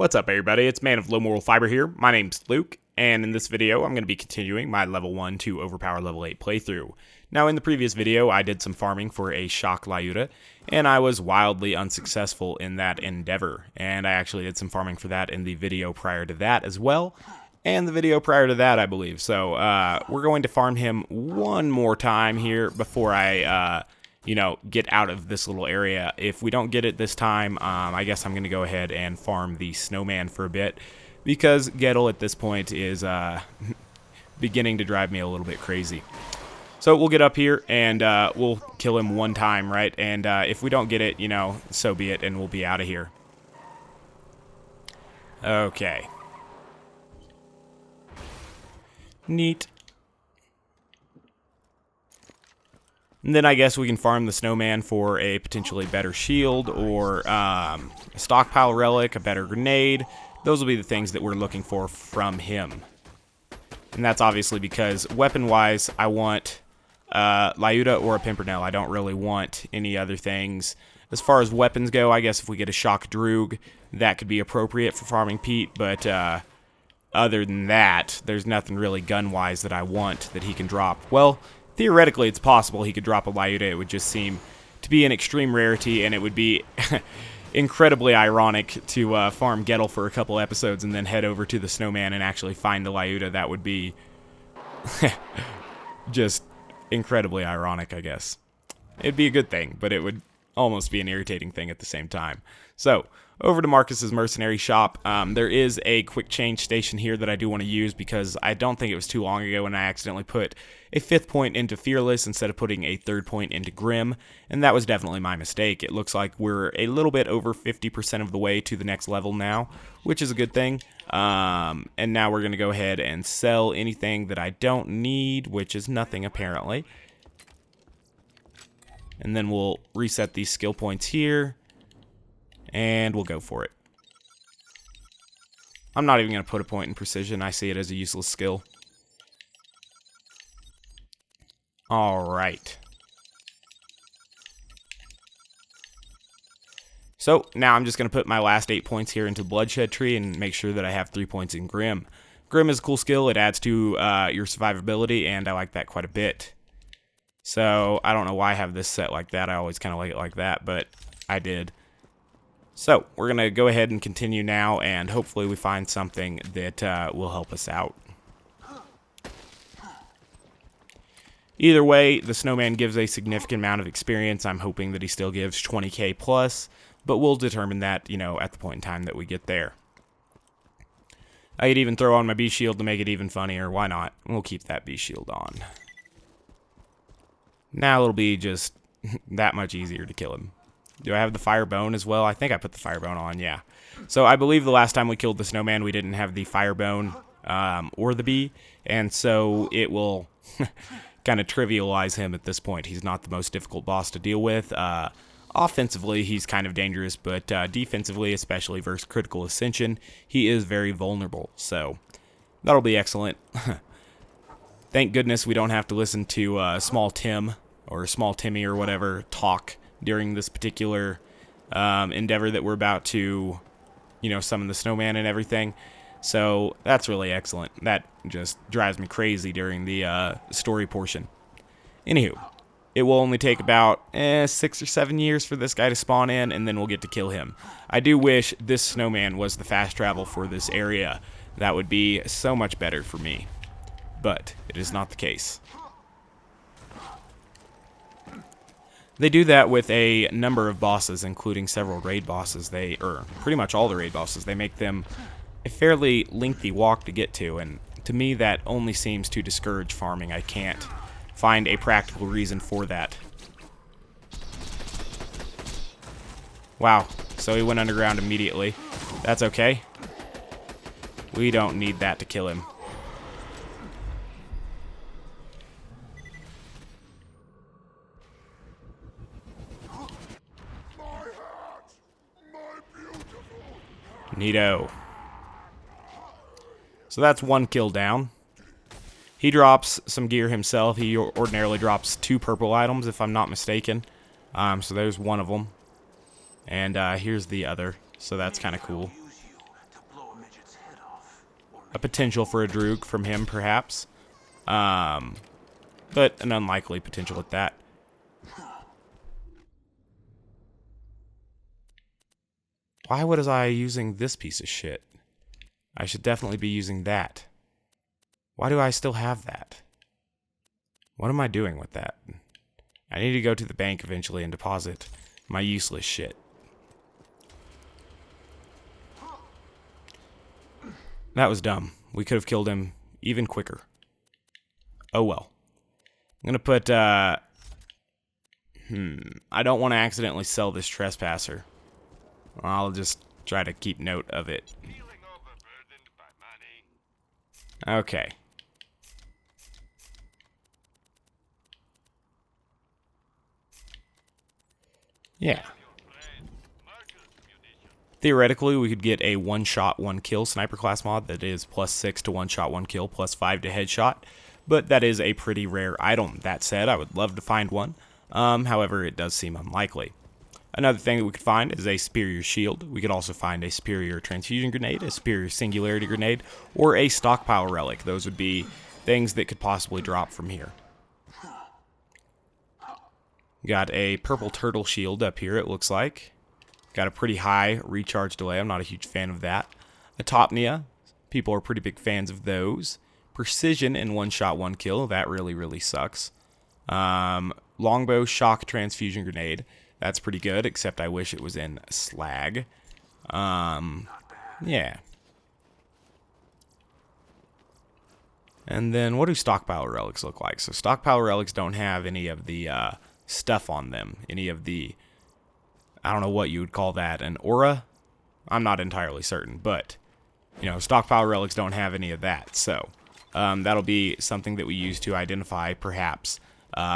What's up, everybody? It's Man of Low Moral Fiber here. My name's Luke, and in this video I'm going to be continuing my level 1 to overpower level 8 playthrough. Now, in the previous video I did some farming for a shock Lyuta, and I was wildly unsuccessful in that endeavor. And I actually did some farming for that in the video prior to that as well, and the video prior to that, I believe. So we're going to farm him one more time here before I get out of this little area. If we don't get it this time, I guess I'm going to go ahead and farm the snowman for a bit, because Gettle at this point is beginning to drive me a little bit crazy. So we'll get up here and we'll kill him one time, right? And if we don't get it, so be it, and we'll be out of here. Okay. Neat. And then I guess we can farm the snowman for a potentially better shield, or a stockpile relic, a better grenade. Those will be the things that we're looking for from him. And that's obviously because weapon-wise, I want Lyuta or a Pimpernel. I don't really want any other things. As far as weapons go, I guess if we get a shock Droog, that could be appropriate for farming Pete, but other than that, there's nothing really gun-wise that I want that he can drop. Well, theoretically, it's possible he could drop a Lyuta. It would just seem to be an extreme rarity, and it would be incredibly ironic to farm Gettle for a couple episodes and then head over to the snowman and actually find the Lyuta. That would be just incredibly ironic, I guess. It'd be a good thing, but it would almost be an irritating thing at the same time. So, over to Marcus's mercenary shop. There is a quick change station here that I do want to use, because I don't think it was too long ago when I accidentally put a 5th point into Fearless instead of putting a 3rd point into Grim, and that was definitely my mistake. It looks like we're a little bit over 50% of the way to the next level now, which is a good thing. And now we're going to go ahead and sell anything that I don't need, which is nothing apparently. And then we'll reset these skill points here, and we'll go for it. I'm not even going to put a point in precision. I see it as a useless skill. Alright. So, now I'm just going to put my last 8 points here into Bloodshed Tree and make sure that I have 3 points in Grim. Grim is a cool skill. It adds to your survivability, and I like that quite a bit. So, I don't know why I have this set like that. I always kind of like it like that, but I did. So, we're going to go ahead and continue now, and hopefully we find something that will help us out. Either way, the snowman gives a significant amount of experience. I'm hoping that he still gives 20k plus, but we'll determine that, at the point in time that we get there. I could even throw on my B-shield to make it even funnier. Why not? We'll keep that B-shield on. Now it'll be just that much easier to kill him. Do I have the fire bone as well? I think I put the fire bone on, yeah. So I believe the last time we killed the snowman, we didn't have the fire bone or the bee, and so it will kind of trivialize him at this point. He's not the most difficult boss to deal with. Offensively, he's kind of dangerous, but defensively, especially versus critical ascension, he is very vulnerable. So that'll be excellent. Thank goodness we don't have to listen to Small Tim or Small Timmy or whatever talk during this particular endeavor that we're about to, summon the snowman and everything. So that's really excellent. That just drives me crazy during the story portion. Anywho, it will only take about 6 or 7 years for this guy to spawn in, and then we'll get to kill him. I do wish this snowman was the fast travel for this area. That would be so much better for me. But it is not the case. They do that with a number of bosses, including several raid bosses. Pretty much all the raid bosses. They make them a fairly lengthy walk to get to, and to me that only seems to discourage farming. I can't find a practical reason for that. Wow, so he went underground immediately. That's okay. We don't need that to kill him. Neato. So that's 1 kill down. He drops some gear himself. He ordinarily drops 2 purple items, if I'm not mistaken. So there's one of them. And here's the other. So that's kind of cool. a potential for a Droog from him, perhaps. But an unlikely potential at that. Why was I using this piece of shit? I should definitely be using that. Why do I still have that? What am I doing with that? I need to go to the bank eventually and deposit my useless shit. That was dumb. We could have killed him even quicker. Oh well. I'm gonna put, I don't want to accidentally sell this trespasser. I'll just try to keep note of it. Okay. Yeah. Theoretically, we could get a one-shot, one-kill sniper class mod that is +6 to one-shot, one-kill, +5 to headshot, but that is a pretty rare item. That said, I would love to find one. However, it does seem unlikely. Another thing that we could find is a superior shield. We could also find a superior transfusion grenade, a superior singularity grenade, or a stockpile relic. Those would be things that could possibly drop from here. Got a purple turtle shield up here, it looks like. Got a pretty high recharge delay. I'm not a huge fan of that. Atopnia. People are pretty big fans of those. Precision in one-shot, one-kill. That really, really sucks. Longbow shock transfusion grenade. That's pretty good, except I wish it was in slag. Yeah. And then what do stockpile relics look like? So stockpile relics don't have any of the stuff on them. Any of the, I don't know what you would call that, an aura? I'm not entirely certain, but, you know, stockpile relics don't have any of that. So that'll be something that we use to identify, perhaps,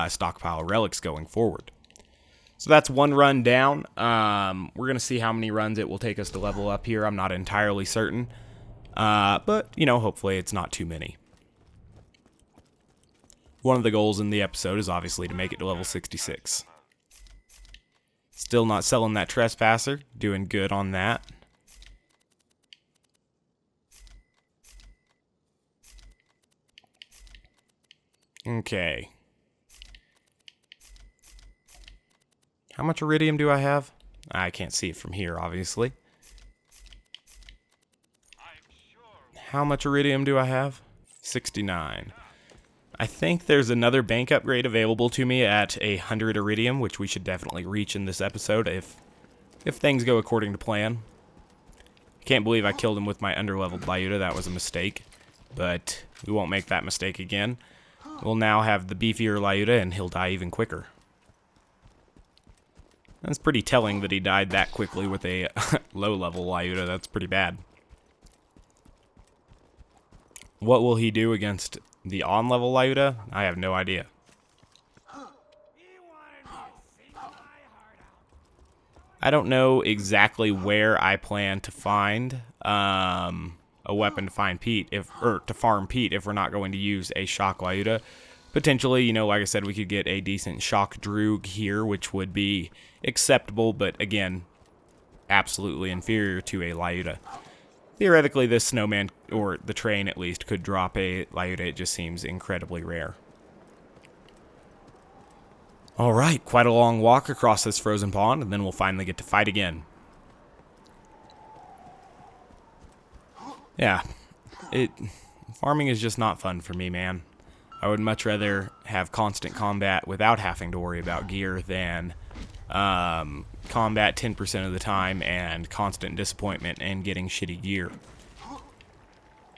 stockpile relics going forward. So that's one run down. We're going to see how many runs it will take us to level up here. I'm not entirely certain. But, you know, hopefully it's not too many. One of the goals in the episode is obviously to make it to level 66. Still not selling that trespasser. Doing good on that. Okay. How much Aridium do I have? I can't see it from here, obviously. How much Aridium do I have? 69. I think there's another bank upgrade available to me at 100 Aridium, which we should definitely reach in this episode if things go according to plan. Can't believe I killed him with my underleveled Lyuda. That was a mistake, but we won't make that mistake again. We'll now have the beefier Lyuda, and he'll die even quicker. That's pretty telling that he died that quickly with a low-level Lyuda. That's pretty bad. What will he do against the on-level Lyuda? I have no idea. I don't know exactly where I plan to find a weapon to find Pete, to farm Pete, if we're not going to use a shock Lyuda. Potentially, you know, like I said, we could get a decent shock Droog here, which would be acceptable, but again, absolutely inferior to a Lyuda. Theoretically, this snowman, or the train at least, could drop a Lyuda. It just seems incredibly rare. Alright, quite a long walk across this frozen pond, and then we'll finally get to fight again. Yeah, farming is just not fun for me, man. I would much rather have constant combat without having to worry about gear than combat 10% of the time and constant disappointment and getting shitty gear.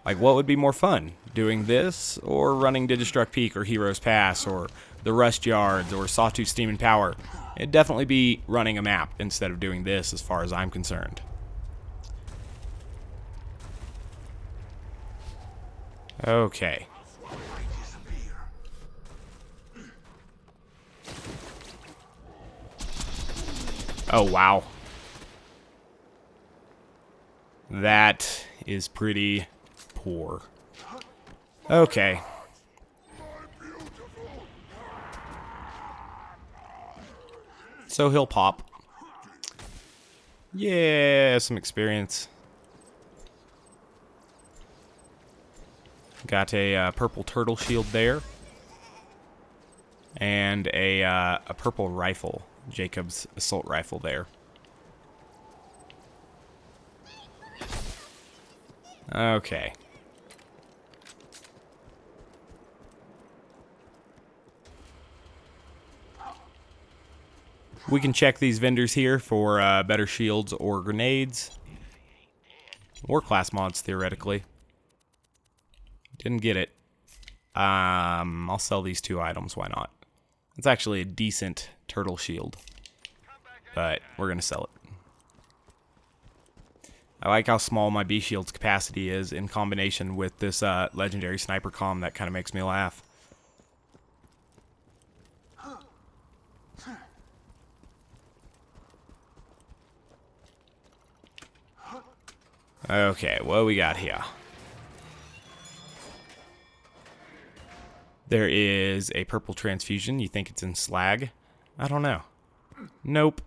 Like, what would be more fun? Doing this, or running Digistruct Peak, or Heroes Pass, or the Rust Yards, or Sawtooth Steam and Power? It'd definitely be running a map instead of doing this, as far as I'm concerned. Okay. Oh, wow. That is pretty poor. Okay. So he'll pop. Yeah, some experience. Got a purple turtle shield there. And a purple rifle. Jacob's assault rifle there. Okay. We can check these vendors here for better shields or grenades. Or class mods, theoretically. Didn't get it. I'll sell these 2 items, why not? It's actually a decent turtle shield. But we're going to sell it. I like how small my B shield's capacity is in combination with this legendary sniper comm. That kind of makes me laugh. Okay, what we got here? There is a purple transfusion. You think it's in slag? I don't know. Nope.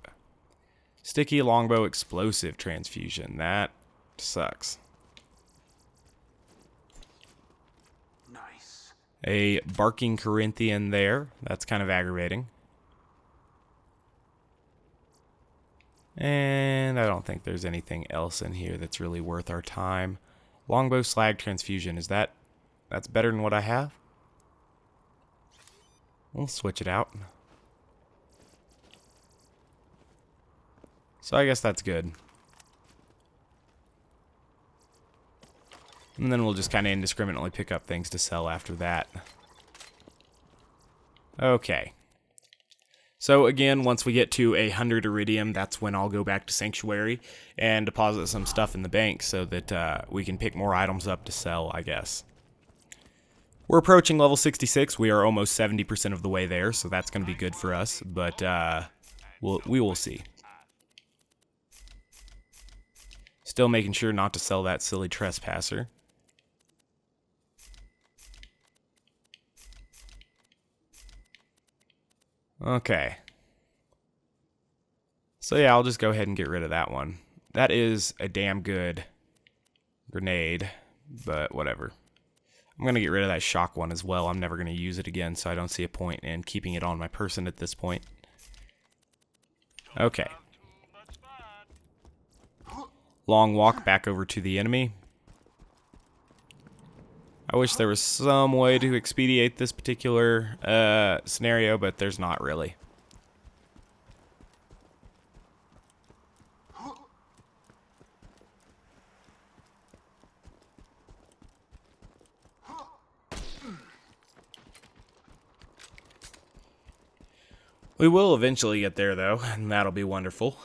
Sticky longbow explosive transfusion. That sucks. Nice. A barking Corinthian there. That's kind of aggravating. And I don't think there's anything else in here that's really worth our time. Longbow slag transfusion. Is that's better than what I have? We'll switch it out. So I guess that's good. And then we'll just kind of indiscriminately pick up things to sell after that. Okay. So again, once we get to 100 Aridium, that's when I'll go back to Sanctuary and deposit some stuff in the bank so that we can pick more items up to sell, I guess. We're approaching level 66. We are almost 70% of the way there, so that's going to be good for us. But we will see. Still making sure not to sell that silly trespasser. Okay. So yeah, I'll just go ahead and get rid of that one. That is a damn good grenade, but whatever. I'm going to get rid of that shock one as well. I'm never going to use it again, so I don't see a point in keeping it on my person at this point. Okay. Long walk back over to the enemy. I wish there was some way to expedite this particular scenario, but there's not really. We will eventually get there, though, and that'll be wonderful.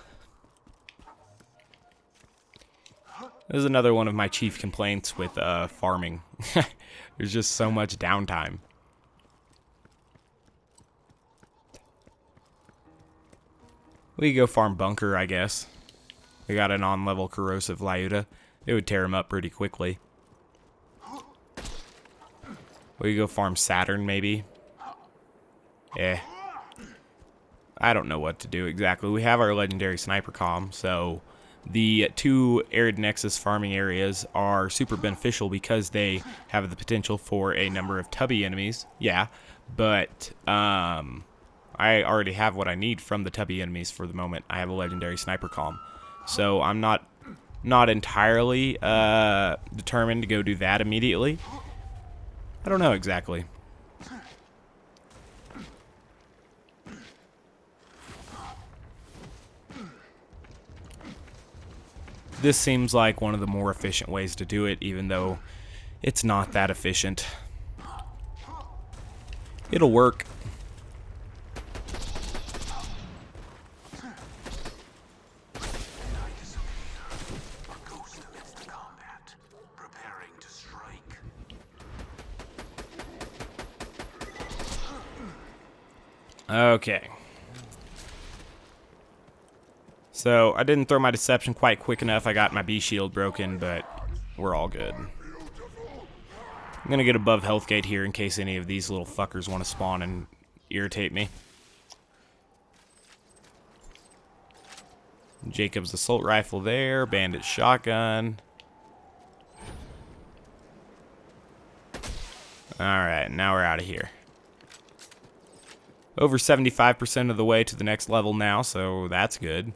This is another one of my chief complaints with farming. There's just so much downtime. We could go farm Bunker, I guess. We got an on-level corrosive Lyuta. It would tear him up pretty quickly. We could go farm Saturn, maybe. I don't know what to do exactly. We have our legendary sniper comm, so the 2 Arid Nexus farming areas are super beneficial because they have the potential for a number of tubby enemies. Yeah, but I already have what I need from the tubby enemies for the moment. I have a legendary sniper comm, so I'm not entirely determined to go do that immediately. I don't know exactly. This seems like one of the more efficient ways to do it, even though it's not that efficient. It'll work. Okay. So, I didn't throw my deception quite quick enough. I got my B shield broken, but we're all good. I'm gonna get above health gate here in case any of these little fuckers want to spawn and irritate me. Jacob's assault rifle there, bandit shotgun. Alright, now we're out of here. Over 75% of the way to the next level now, so that's good.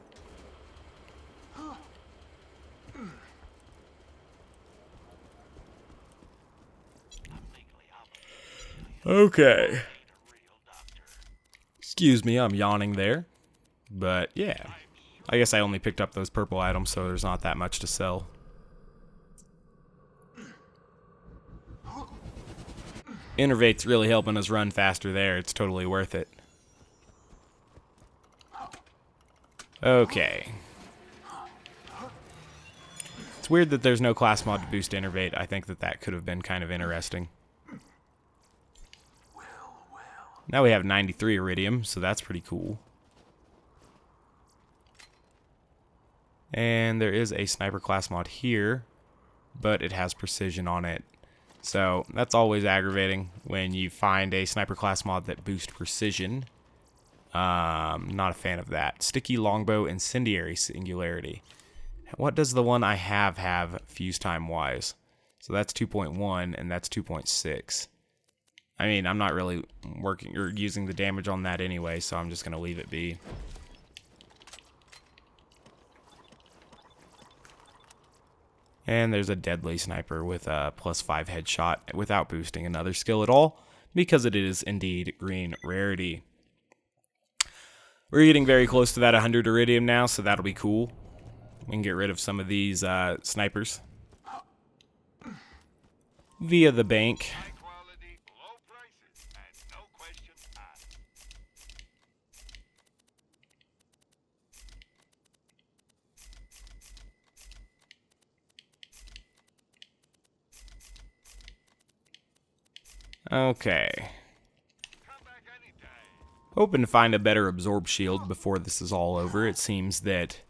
Okay. Excuse me, I'm yawning there. But yeah, I guess I only picked up those purple items, so there's not that much to sell. Innervate's really helping us run faster there. It's totally worth it. Okay. It's weird that there's no class mod to boost Innervate. I think that could have been kind of interesting. Now we have 93 Aridium, so that's pretty cool. And there is a sniper class mod here, but it has precision on it. So that's always aggravating when you find a sniper class mod that boosts precision. Not a fan of that. Sticky longbow incendiary singularity. What does the one I have fuse time wise? So that's 2.1 and that's 2.6. I mean, I'm not really working or using the damage on that anyway, so I'm just going to leave it be. And there's a deadly sniper with a +5 headshot without boosting another skill at all, because it is indeed green rarity. We're getting very close to that 100 Aridium now, so that'll be cool. We can get rid of some of these snipers via the bank. Okay. Hoping to find a better absorb shield before this is all over. It seems that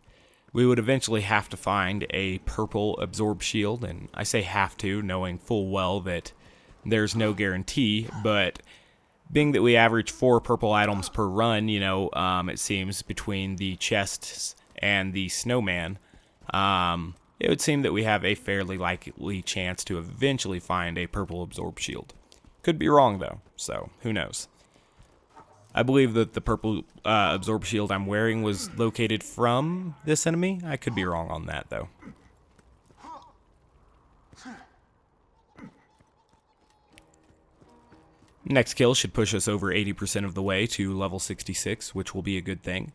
we would eventually have to find a purple absorb shield, and I say have to, knowing full well that there's no guarantee, but being that we average 4 purple items per run, you know, it seems between the chests and the snowman, it would seem that we have a fairly likely chance to eventually find a purple absorb shield. Could be wrong, though, so who knows. I believe that the purple absorb shield I'm wearing was located from this enemy. I could be wrong on that, though. Next kill should push us over 80% of the way to level 66, which will be a good thing.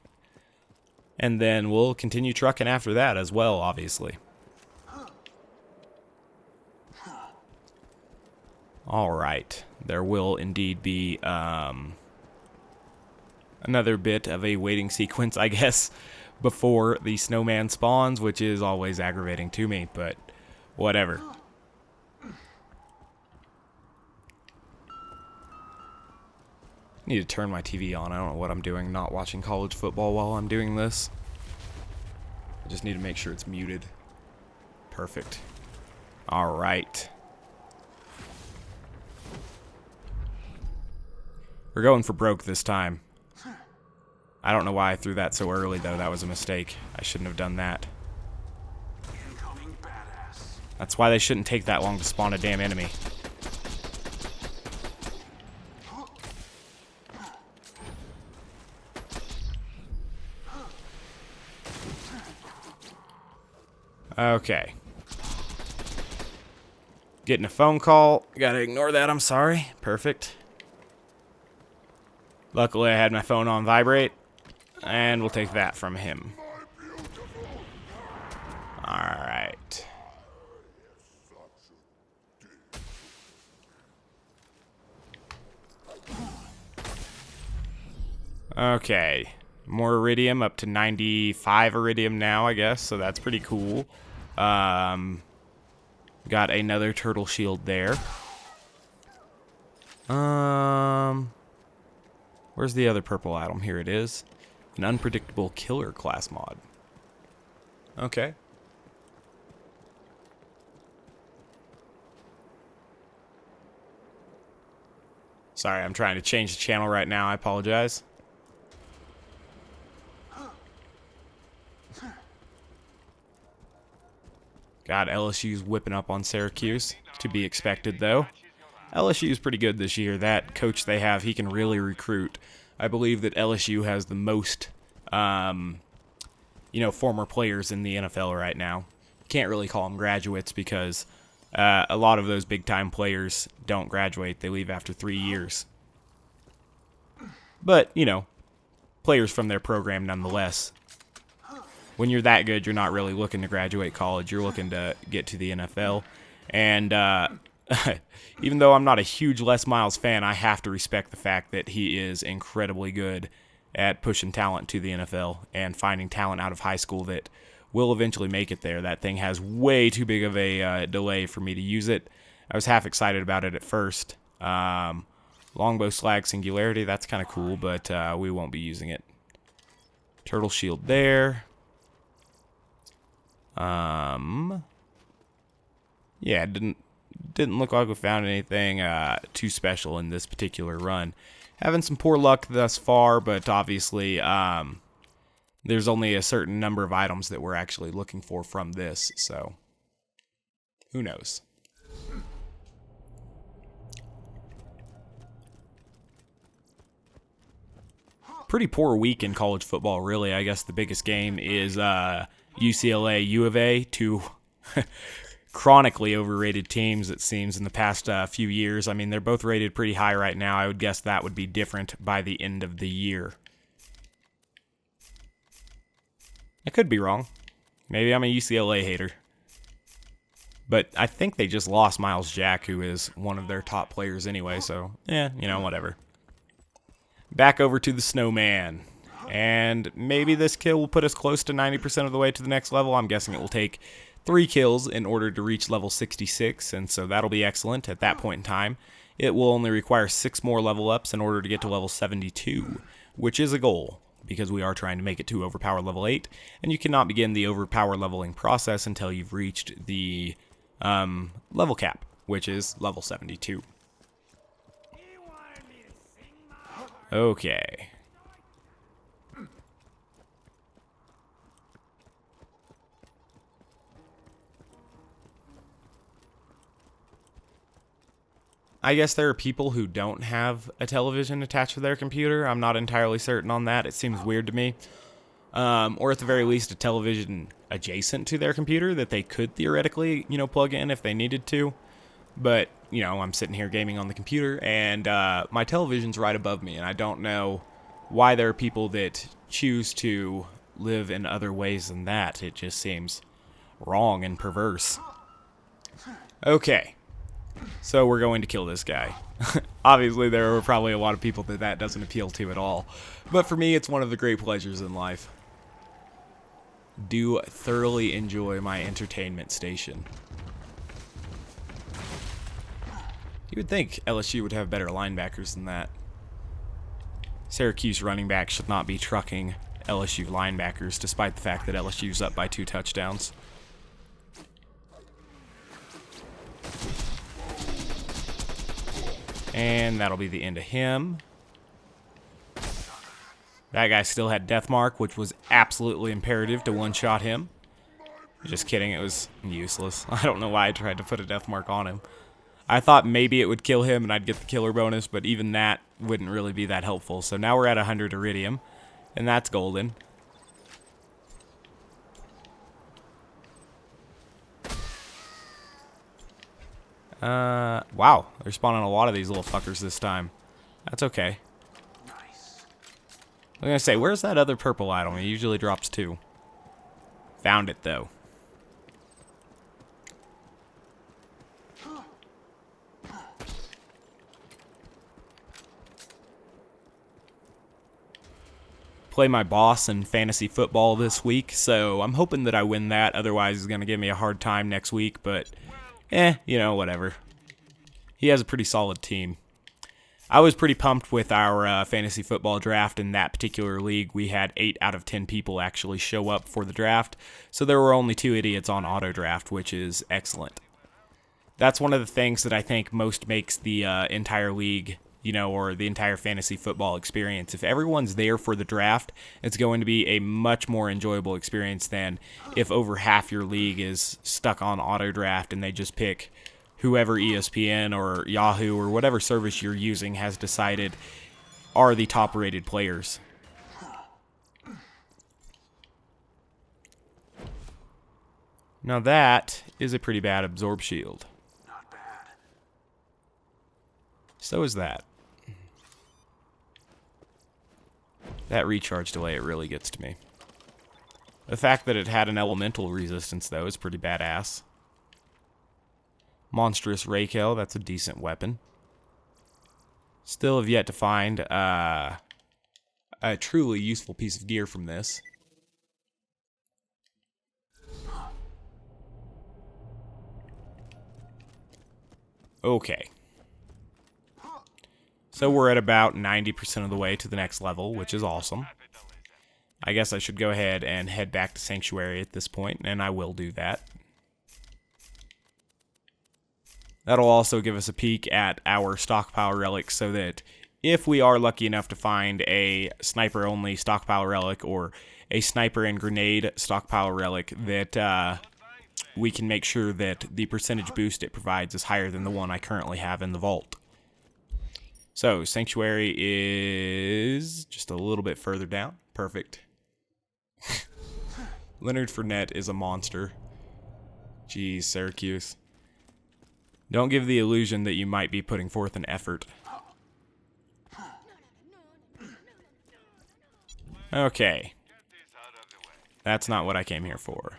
And then we'll continue trucking after that as well, obviously. Alright, there will indeed be another bit of a waiting sequence, I guess, before the snowman spawns, which is always aggravating to me, but whatever. Need to turn my TV on. I don't know what I'm doing, not watching college football while I'm doing this. I just need to make sure it's muted. Perfect. Alright. We're going for broke this time. I don't know why I threw that so early, though. That was a mistake. I shouldn't have done that. That's why they shouldn't take that long to spawn a damn enemy. Okay. Getting a phone call. Gotta ignore that, I'm sorry. Perfect. Luckily, I had my phone on vibrate, and we'll take that from him. Alright. Okay. More Aridium, up to 95 Aridium now, I guess, so that's pretty cool. Got another turtle shield there. Where's the other purple item? Here it is. An unpredictable killer class mod. Okay. Sorry, I'm trying to change the channel right now. I apologize. God, LSU's whipping up on Syracuse. To be expected, though. LSU is pretty good this year. That coach they have, he can really recruit. I believe that LSU has the most, former players in the NFL right now. Can't really call them graduates because a lot of those big-time players don't graduate. They leave after 3 years. But, players from their program nonetheless. When you're that good, you're not really looking to graduate college. You're looking to get to the NFL. And even though I'm not a huge Les Miles fan, I have to respect the fact that he is incredibly good at pushing talent to the NFL and finding talent out of high school that will eventually make it there. That thing has way too big of a delay for me to use it. I was half excited about it at first. Longbow Slag Singularity, that's kind of cool, but we won't be using it. Turtle Shield there. Yeah, it didn't look like we found anything too special in this particular run. Having some poor luck thus far, but obviously there's only a certain number of items that we're actually looking for from this, so who knows. Pretty poor week in college football, really. I guess the biggest game is UCLA, U of A, two chronically overrated teams, it seems, in the past few years. I mean, they're both rated pretty high right now. I would guess that would be different by the end of the year. I could be wrong. Maybe I'm a UCLA hater. But I think they just lost Miles Jack, who is one of their top players anyway, so, whatever. Back over to the snowman. And maybe this kill will put us close to 90% of the way to the next level. I'm guessing it will take 3 kills in order to reach level 66, and so that'll be excellent at that point in time. It will only require 6 more level ups in order to get to level 72, which is a goal, because we are trying to make it to overpower level 8, and you cannot begin the overpower leveling process until you've reached the level cap, which is level 72. Okay. I guess there are people who don't have a television attached to their computer. I'm not entirely certain on that. It seems weird to me. Or at the very least, a television adjacent to their computer that they could theoretically, plug in if they needed to. But, I'm sitting here gaming on the computer, and my television's right above me, and I don't know why there are people that choose to live in other ways than that. It just seems wrong and perverse. Okay. So we're going to kill this guy. Obviously, there are probably a lot of people that doesn't appeal to at all. But for me, it's one of the great pleasures in life. Do thoroughly enjoy my entertainment station. You would think LSU would have better linebackers than that. Syracuse running back should not be trucking LSU linebackers, despite the fact that LSU's up by 2 touchdowns. And that'll be the end of him. That guy still had death mark, which was absolutely imperative to one-shot him. Just kidding, it was useless. I don't know why I tried to put a death mark on him. I thought maybe it would kill him and I'd get the killer bonus, but even that wouldn't really be that helpful. So now we're at 100 Aridium, and that's golden. Wow, they're spawning a lot of these little fuckers this time. That's okay. I'm gonna say, where's that other purple item? It usually drops 2. Found it, though. Play my boss in fantasy football this week, so I'm hoping that I win that. Otherwise, he's gonna give me a hard time next week, but whatever. He has a pretty solid team. I was pretty pumped with our fantasy football draft in that particular league. We had 8 out of 10 people actually show up for the draft, so there were only 2 idiots on auto draft, which is excellent. That's one of the things that I think most makes the entire league, or the entire fantasy football experience. If everyone's there for the draft, it's going to be a much more enjoyable experience than if over half your league is stuck on auto draft and they just pick whoever ESPN or Yahoo or whatever service you're using has decided are the top rated players. Now that is a pretty bad absorb shield. Not bad. So is that. That recharge delay, it really gets to me. The fact that it had an elemental resistance, though, is pretty badass. Monstrous Raykill, that's a decent weapon. Still have yet to find a truly useful piece of gear from this. Okay. So we're at about 90% of the way to the next level, which is awesome. I guess I should go ahead and head back to Sanctuary at this point, and I will do that. That'll also give us a peek at our stockpile relics so that if we are lucky enough to find a sniper-only stockpile relic or a sniper and grenade stockpile relic, that we can make sure that the percentage boost it provides is higher than the one I currently have in the vault. So, Sanctuary is just a little bit further down. Perfect. Leonard Fournette is a monster. Jeez, Syracuse. Don't give the illusion that you might be putting forth an effort. Okay. That's not what I came here for.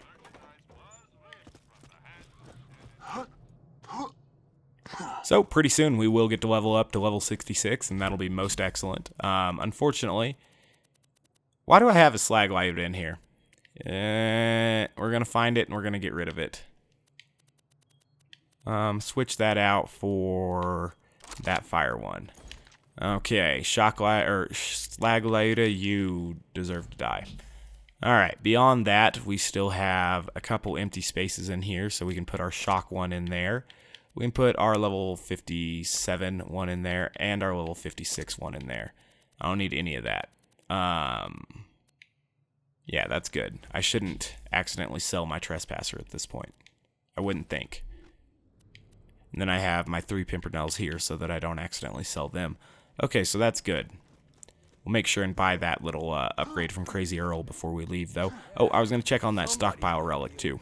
So, pretty soon we will get to level up to level 66, and that'll be most excellent. Unfortunately, why do I have a slag light in here? We're going to find it, and we're going to get rid of it. Switch that out for that fire one. Okay, slag lighter, you deserve to die. Alright, beyond that, we still have a couple empty spaces in here, so we can put our shock one in there. We can put our level 57 one in there, and our level 56 one in there. I don't need any of that. Yeah, that's good. I shouldn't accidentally sell my Trespasser at this point. I wouldn't think. And then I have my 3 Pimpernels here so that I don't accidentally sell them. Okay, so that's good. We'll make sure and buy that little upgrade from Crazy Earl before we leave, though. Oh, I was going to check on that stockpile relic, too.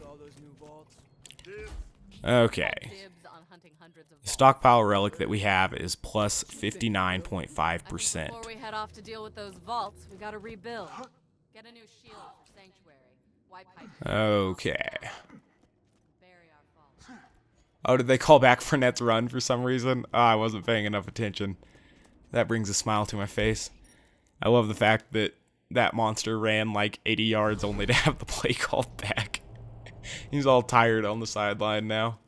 Okay. The stockpile relic that we have is plus 59.5%. Before we head off to deal with those vaults, we gotta rebuild. Get a new shield for Sanctuary. Wipe pipe. Okay. Oh, did they call back Fournette's run for some reason? Oh, I wasn't paying enough attention. That brings a smile to my face. I love the fact that that monster ran like 80 yards only to have the play called back. He's all tired on the sideline now.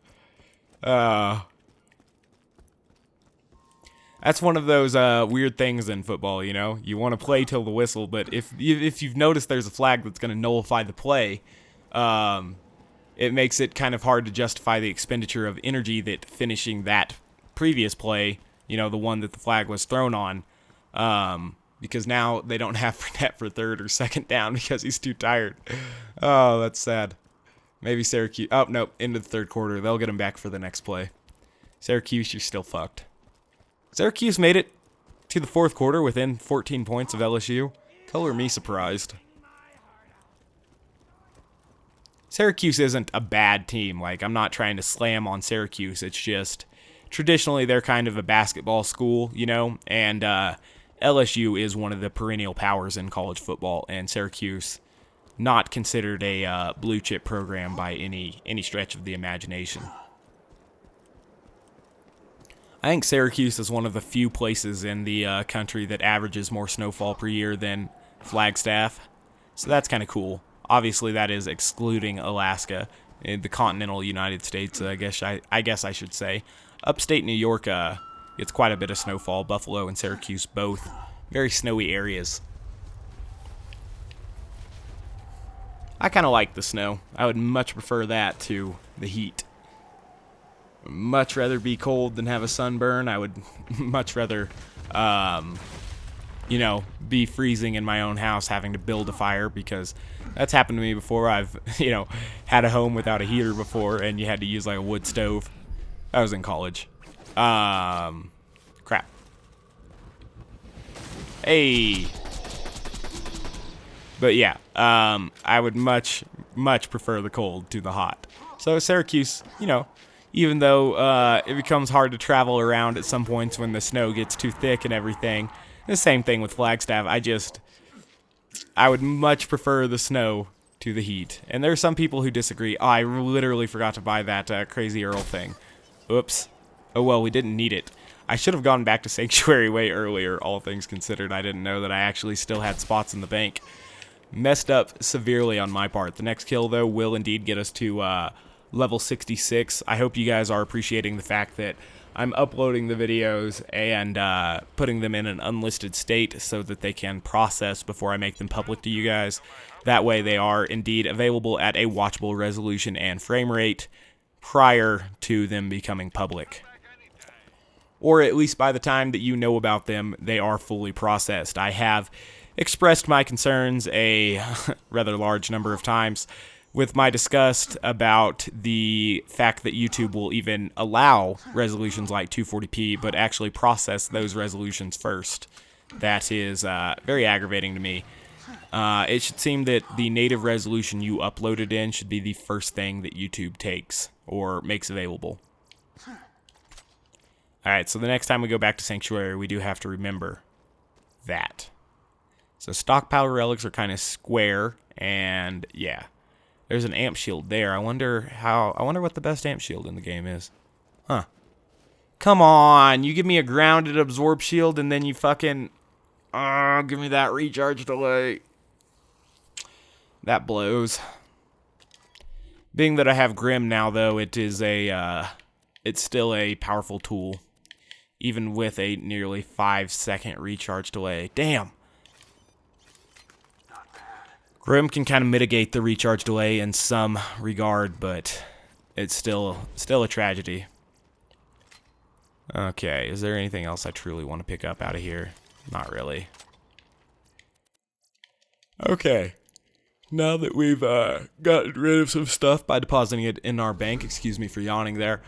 That's one of those weird things in football, you know? You want to play till the whistle, but if you've noticed there's a flag that's going to nullify the play, it makes it kind of hard to justify the expenditure of energy that finishing that previous play, you know, the one that the flag was thrown on, because now they don't have Fournette for third or second down because he's too tired. Oh, that's sad. Maybe Syracuse... Oh, no, into the third quarter. They'll get him back for the next play. Syracuse, you're still fucked. Syracuse made it to the fourth quarter within 14 points of LSU. Color me surprised. Syracuse isn't a bad team. Like, I'm not trying to slam on Syracuse. It's just, traditionally, they're kind of a basketball school, you know? And LSU is one of the perennial powers in college football. And Syracuse, not considered a blue-chip program by any stretch of the imagination. I think Syracuse is one of the few places in the country that averages more snowfall per year than Flagstaff. So that's kind of cool. Obviously, that is excluding Alaska, the continental United States, I guess I should say. Upstate New York gets quite a bit of snowfall. Buffalo and Syracuse both very snowy areas. I kind of like the snow. I would much prefer that to the heat. Much rather be cold than have a sunburn. I would much rather, you know, be freezing in my own house having to build a fire, because that's happened to me before. I've, you know, had a home without a heater before and you had to use like a wood stove. I was in college. Crap. Hey. But yeah, I would much prefer the cold to the hot. So Syracuse, you know, even though it becomes hard to travel around at some points when the snow gets too thick and everything, the same thing with Flagstaff. I would much prefer the snow to the heat. And there are some people who disagree. Oh, I literally forgot to buy that Crazy Earl thing. Oops. Oh well, we didn't need it. I should have gone back to Sanctuary way earlier, all things considered. I didn't know that I actually still had spots in the bank. Messed up severely on my part. The next kill, though, will indeed get us to level 66. I hope you guys are appreciating the fact that I'm uploading the videos and putting them in an unlisted state so that they can process before I make them public to you guys. That way they are indeed available at a watchable resolution and frame rate prior to them becoming public. Or at least by the time that you know about them, they are fully processed. I have expressed my concerns a rather large number of times with my disgust about the fact that YouTube will even allow resolutions like 240p, but actually process those resolutions first. That is very aggravating to me. It should seem that the native resolution you uploaded in should be the first thing that YouTube takes or makes available. Alright, so the next time we go back to Sanctuary, we do have to remember that. So stockpile relics are kind of square, and yeah. There's an amp shield there. I wonder what the best amp shield in the game is. Huh. Come on, you give me a grounded absorb shield and then you fucking give me that recharge delay. That blows. Being that I have Grim now though, it is it's still a powerful tool. Even with a nearly 5-second recharge delay. Damn. Grim can kind of mitigate the recharge delay in some regard, but it's still a tragedy. Okay, is there anything else I truly want to pick up out of here? Not really. Okay. Now that we've gotten rid of some stuff by depositing it in our bank, excuse me for yawning there.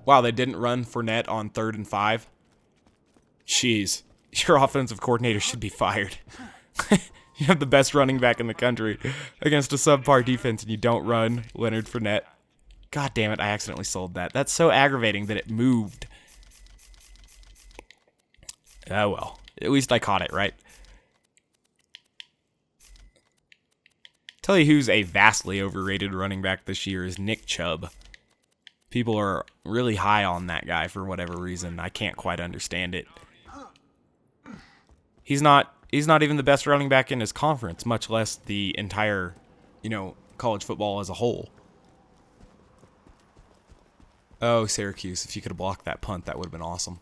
Wow, they didn't run Fournette on 3rd and 5. Jeez, your offensive coordinator should be fired. You have the best running back in the country against a subpar defense, and you don't run Leonard Fournette. God damn it, I accidentally sold that. That's so aggravating that it moved. Oh well, at least I caught it, right? Tell you who's a vastly overrated running back this year is Nick Chubb. People are really high on that guy for whatever reason. I can't quite understand it. He's not even the best running back in his conference, much less the entire, college football as a whole. Oh, Syracuse, if you could have blocked that punt, that would have been awesome.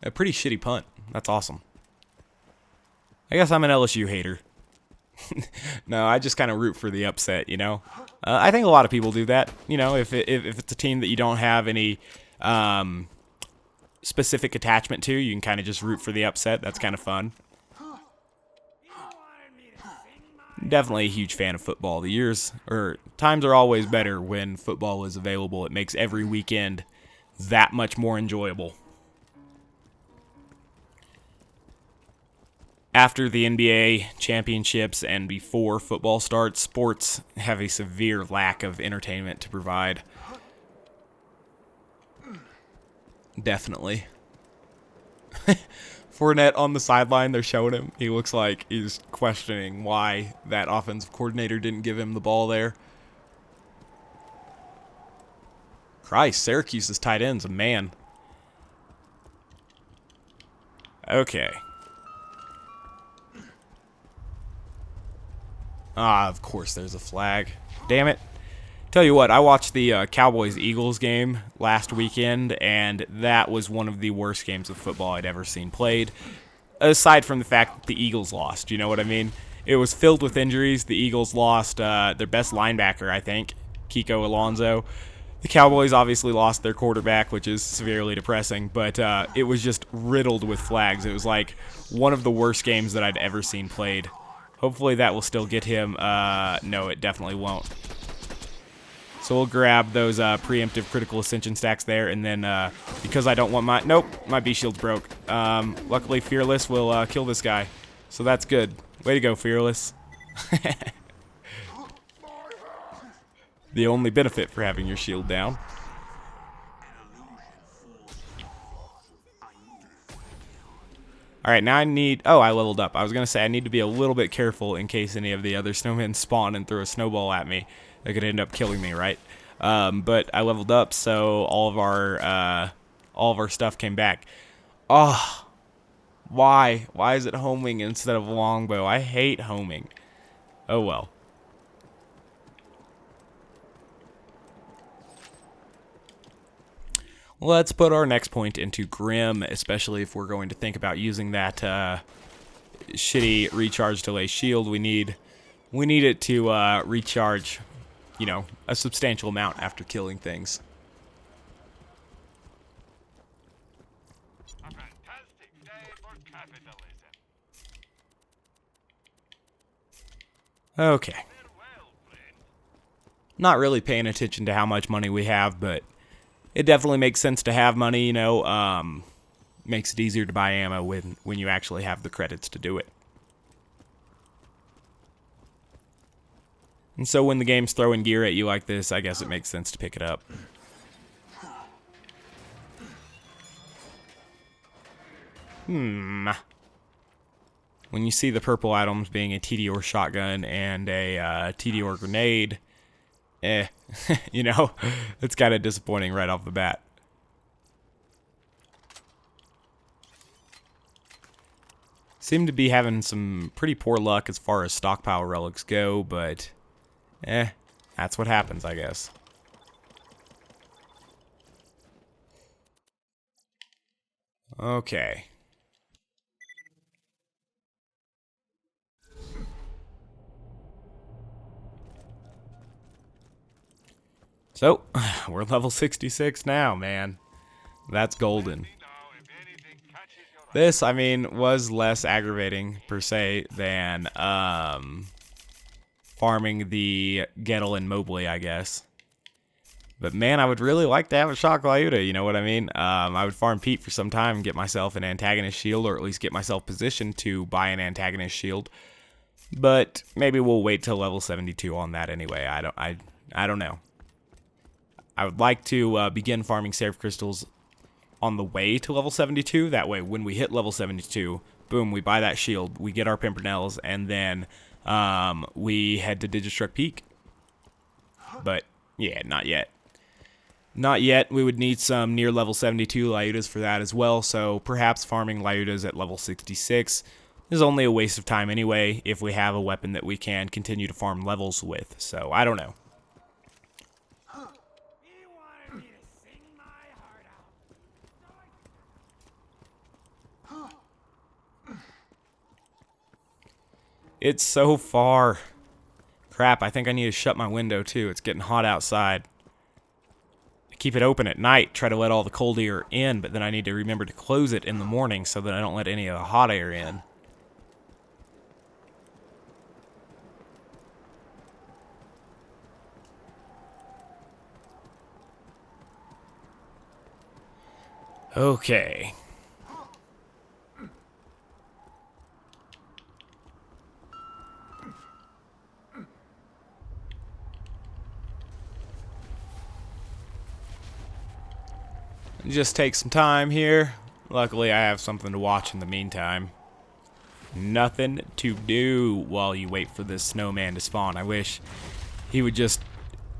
A pretty shitty punt. That's awesome. I guess I'm an LSU hater. No, I just kind of root for the upset, I think a lot of people do that. If it's a team that you don't have any specific attachment to, you can kind of just root for the upset. That's kind of fun. Definitely a huge fan of football. Times are always better when football is available. It makes every weekend that much more enjoyable. After the NBA championships and before football starts, sports have a severe lack of entertainment to provide. Definitely. Fournette on the sideline, they're showing him. He looks like he's questioning why that offensive coordinator didn't give him the ball there. Christ, Syracuse's tight end's a man. Okay. Ah, of course there's a flag. Damn it. Tell you what, I watched the Cowboys-Eagles game last weekend, and that was one of the worst games of football I'd ever seen played. Aside from the fact that the Eagles lost, you know what I mean? It was filled with injuries. The Eagles lost their best linebacker, I think, Kiko Alonso. The Cowboys obviously lost their quarterback, which is severely depressing, but it was just riddled with flags. It was like one of the worst games that I'd ever seen played. Hopefully that will still get him. No, it definitely won't. So we'll grab those preemptive critical ascension stacks there, and then because I don't want my... Nope, my B-shield's broke. Luckily, Fearless will kill this guy. So that's good. Way to go, Fearless. The only benefit for having your shield down. Alright, now I need... Oh, I leveled up. I was going to say I need to be a little bit careful in case any of the other snowmen spawn and throw a snowball at me. They could end up killing me, right? But I leveled up, so all of our stuff came back. Oh, why? Why is it homing instead of longbow? I hate homing. Oh well. Let's put our next point into Grim, especially if we're going to think about using that shitty recharge delay shield. We need it to recharge, you know, a substantial amount after killing things. A fantastic day for capitalism. Okay. Farewell, friend. Not really paying attention to how much money we have, but it definitely makes sense to have money, you know. Makes it easier to buy ammo when you actually have the credits to do it. And so when the game's throwing gear at you like this, I guess it makes sense to pick it up. When you see the purple items being a TDR shotgun and a TDR grenade, you know, it's kind of disappointing right off the bat. Seem to be having some pretty poor luck as far as stockpile relics go, but that's what happens, I guess. Okay. So, we're level 66 now, man. That's golden. Let me know if anything catches your eye. This, I mean, was less aggravating, per se, than farming the Gettle and Mobley, I guess. But, man, I would really like to have a Shock Lyuda, you know what I mean? I would farm Pete for some time and get myself an antagonist shield, or at least get myself positioned to buy an antagonist shield. But maybe we'll wait till level 72 on that anyway. I don't know. I would like to begin farming Seraph Crystals on the way to level 72. That way, when we hit level 72, boom, we buy that shield, we get our Pimpernels, and then we head to Digistruct Peak. But, yeah, not yet. Not yet. We would need some near level 72 Lyudas for that as well, so perhaps farming Lyudas at level 66 is only a waste of time anyway if we have a weapon that we can continue to farm levels with. So, I don't know. It's so far. Crap, I think I need to shut my window too. It's getting hot outside. I keep it open at night, try to let all the cold air in, but then I need to remember to close it in the morning so that I don't let any of the hot air in. Okay. Just take some time here. Luckily, I have something to watch in the meantime. Nothing to do while you wait for this snowman to spawn. I wish he would just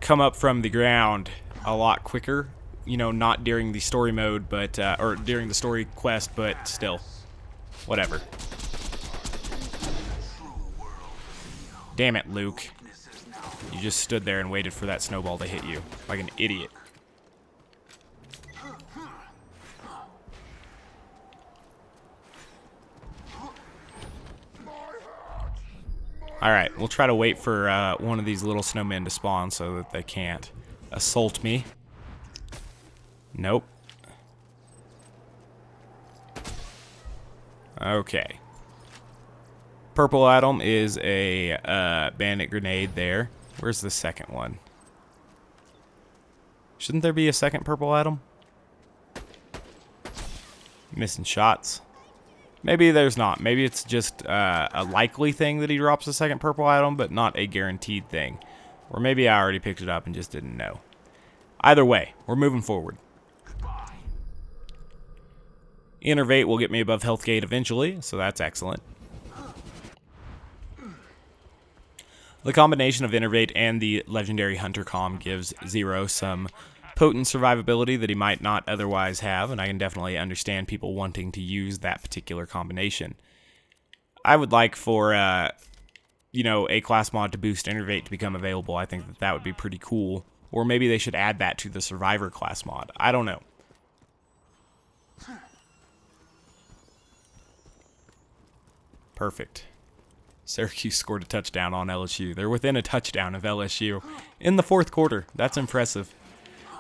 come up from the ground a lot quicker. You know, not during the story mode, but or during the story quest, but still, whatever. Damn it, Luke. You just stood there and waited for that snowball to hit you, like an idiot. Alright, we'll try to wait for one of these little snowmen to spawn so that they can't assault me. Nope. Okay. Purple item is a bandit grenade there. Where's the second one? Shouldn't there be a second purple item? Missing shots. Maybe there's not. Maybe it's just a likely thing that he drops a second purple item, but not a guaranteed thing. Or maybe I already picked it up and just didn't know. Either way, we're moving forward. Innervate will get me above health gate eventually, so that's excellent. The combination of Innervate and the legendary Hunter Comm gives Zero some potent survivability that he might not otherwise have, and I can definitely understand people wanting to use that particular combination. I would like for, you know, a class mod to boost Innervate to become available. I think that that would be pretty cool. Or maybe they should add that to the Survivor class mod. I don't know. Perfect. Syracuse scored a touchdown on LSU. They're within a touchdown of LSU in the fourth quarter. That's impressive.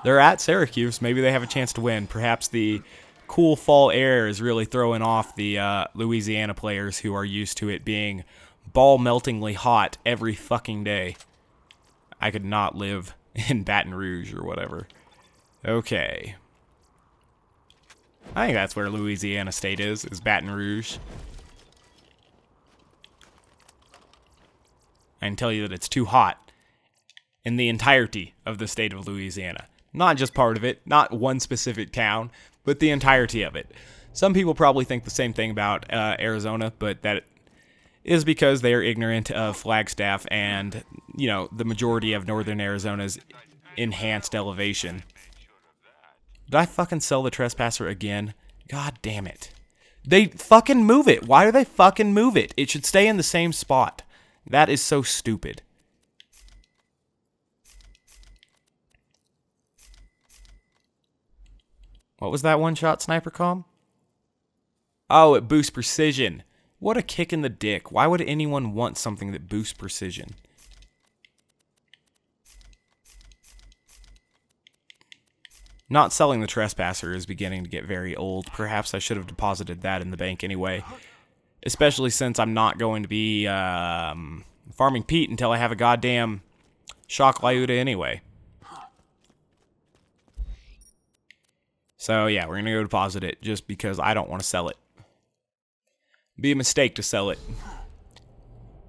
They're at Syracuse. Maybe they have a chance to win. Perhaps the cool fall air is really throwing off the Louisiana players who are used to it being ball-meltingly hot every fucking day. I could not live in Baton Rouge or whatever. Okay. I think that's where Louisiana State is Baton Rouge. I can tell you that it's too hot in the entirety of the state of Louisiana. Not just part of it, not one specific town, but the entirety of it. Some people probably think the same thing about Arizona, but that is because they are ignorant of Flagstaff and, you know, the majority of northern Arizona's enhanced elevation. Did I fucking sell the Trespasser again? God damn it. They fucking move it. Why do they fucking move it? It should stay in the same spot. That is so stupid. What was that one-shot sniper comm? Oh, it boosts precision. What a kick in the dick. Why would anyone want something that boosts precision? Not selling the Trespasser is beginning to get very old. Perhaps I should have deposited that in the bank anyway. Especially since I'm not going to be farming Pete until I have a goddamn Shock Lyuda anyway. So yeah, we're going to go deposit it just because I don't want to sell it. Be a mistake to sell it.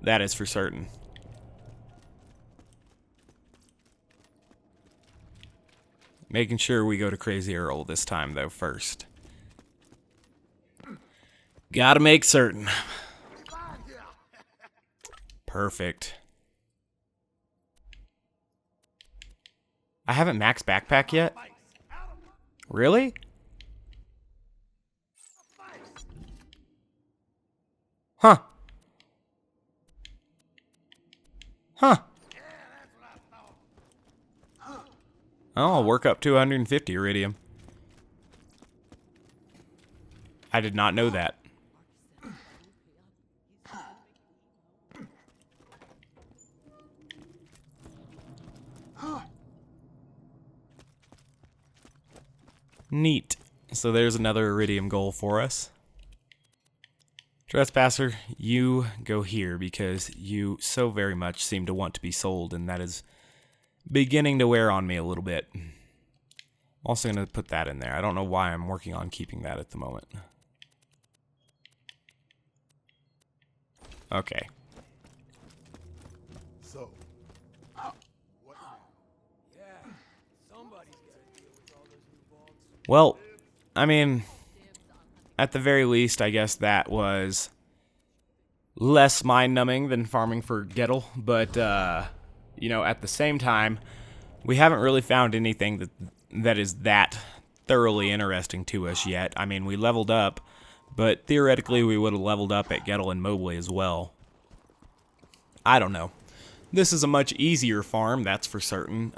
That is for certain. Making sure we go to Crazy Earl this time though first. Gotta make certain. Perfect. I haven't maxed backpack yet? Really? Huh. Huh. Oh, I'll work up to 150 Aridium. I did not know that. Neat. So there's another Aridium goal for us. Trespasser, you go here because you so very much seem to want to be sold, and that is beginning to wear on me a little bit. I'm also going to put that in there. I don't know why I'm working on keeping that at the moment. Okay. So, what now? Yeah, somebody's got to deal with all those new vaults. Well, I mean, at the very least, I guess that was less mind-numbing than farming for Gettle, but, you know, at the same time, we haven't really found anything that is that thoroughly interesting to us yet. I mean, we leveled up, but theoretically we would have leveled up at Gettle and Mobley as well. I don't know. This is a much easier farm, that's for certain.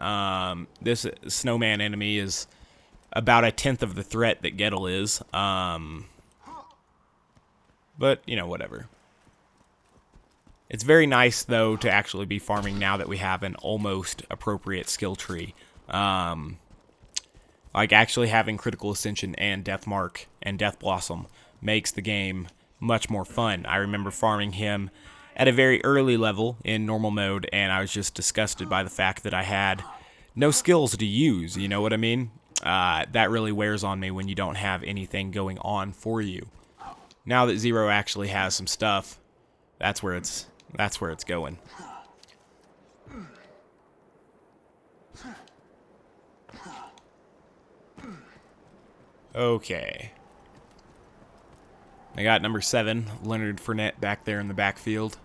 This snowman enemy is about 1/10 of the threat that Gettle is. But, you know, whatever. It's very nice, though, to actually be farming now that we have an almost appropriate skill tree. Like, actually having Critical Ascension and Death Mark and Death Blossom makes the game much more fun. I remember farming him at a very early level in normal mode, and I was just disgusted by the fact that I had no skills to use, you know what I mean? That really wears on me when you don't have anything going on for you. Now that Zero actually has some stuff, that's where it's going. Okay. I got number 7, Leonard Fournette, back there in the backfield.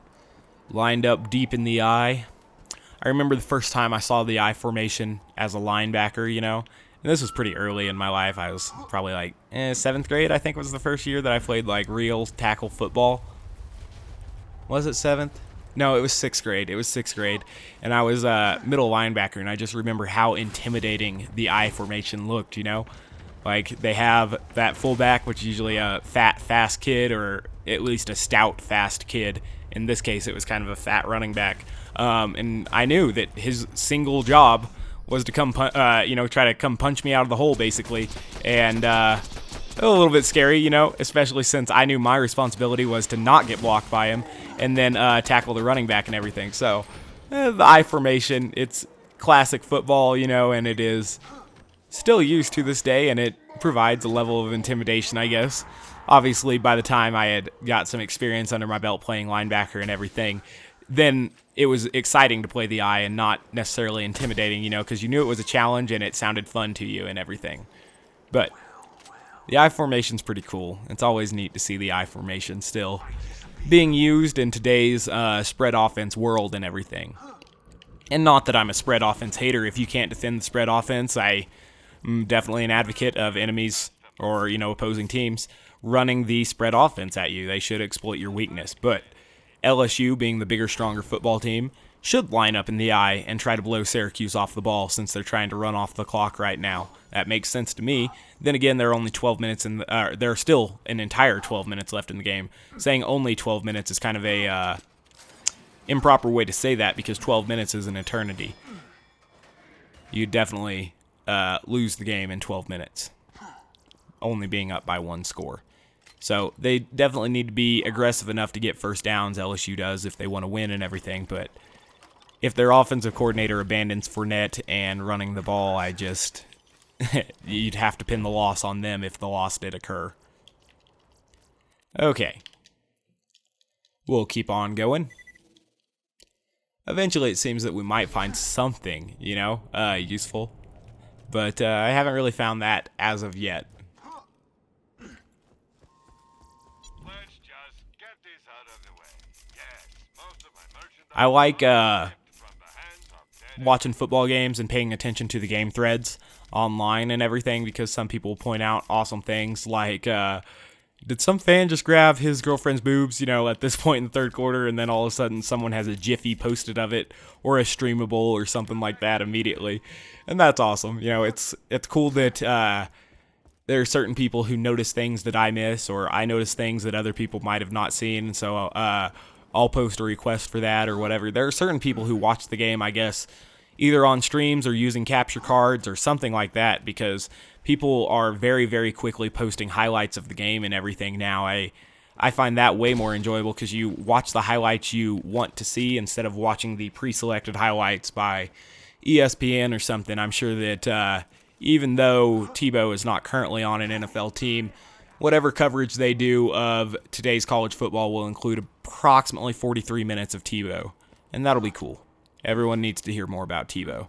Lined up deep in the eye. I remember the first time I saw the I formation as a linebacker, you know. And this was pretty early in my life. I was probably like 7th grade, I think was the first year that I played like real tackle football. Was it 7th? No, it was 6th grade. It was 6th grade. And I was middle linebacker, and I just remember how intimidating the I formation looked, you know. Like, they have that fullback, which is usually a fat, fast kid, or at least a stout, fast kid. In this case, it was kind of a fat running back. And I knew that his single job was to come, try to come punch me out of the hole, basically. And a little bit scary, you know, especially since I knew my responsibility was to not get blocked by him and then tackle the running back and everything. So, the I formation, it's classic football, you know, and it is still used to this day, and it provides a level of intimidation, I guess. Obviously, by the time I had got some experience under my belt playing linebacker and everything, then it was exciting to play the I and not necessarily intimidating, you know, because you knew it was a challenge and it sounded fun to you and everything. But the I formation's pretty cool. It's always neat to see the I formation still being used in today's spread offense world and everything. And not that I'm a spread offense hater. If you can't defend the spread offense, I'm definitely an advocate of enemies or, you know, opposing teams running the spread offense at you. They should exploit your weakness. But LSU, being the bigger, stronger football team, should line up in the I and try to blow Syracuse off the ball since they're trying to run off the clock right now. That makes sense to me. Then again, there are only 12 minutes in the, there are still an entire 12 minutes left in the game. Saying only 12 minutes is kind of a improper way to say that, because 12 minutes is an eternity. You definitely lose the game in 12 minutes, only being up by 1 score. So they definitely need to be aggressive enough to get first downs, LSU does, if they want to win and everything. But if their offensive coordinator abandons Fournette and running the ball, you'd have to pin the loss on them if the loss did occur. Okay. We'll keep on going. Eventually it seems that we might find something, you know, useful. But I haven't really found that as of yet. Let's just get this out of the way. Yes, most of my merchandise I like from the hands of dead watching football games and paying attention to the game threads online and everything, because some people point out awesome things like, did some fan just grab his girlfriend's boobs, you know, at this point in the third quarter, and then all of a sudden someone has a Jiffy posted of it, or a streamable or something like that immediately. And that's awesome. You know, it's cool that there are certain people who notice things that I miss, or I notice things that other people might have not seen, so I'll post a request for that or whatever. There are certain people who watch the game, I guess, either on streams or using capture cards or something like that, because people are very, very quickly posting highlights of the game and everything now. I find that way more enjoyable, because you watch the highlights you want to see instead of watching the pre-selected highlights by ESPN or something. I'm sure that even though Tebow is not currently on an NFL team, whatever coverage they do of today's college football will include approximately 43 minutes of Tebow, and that'll be cool. Everyone needs to hear more about Tebow.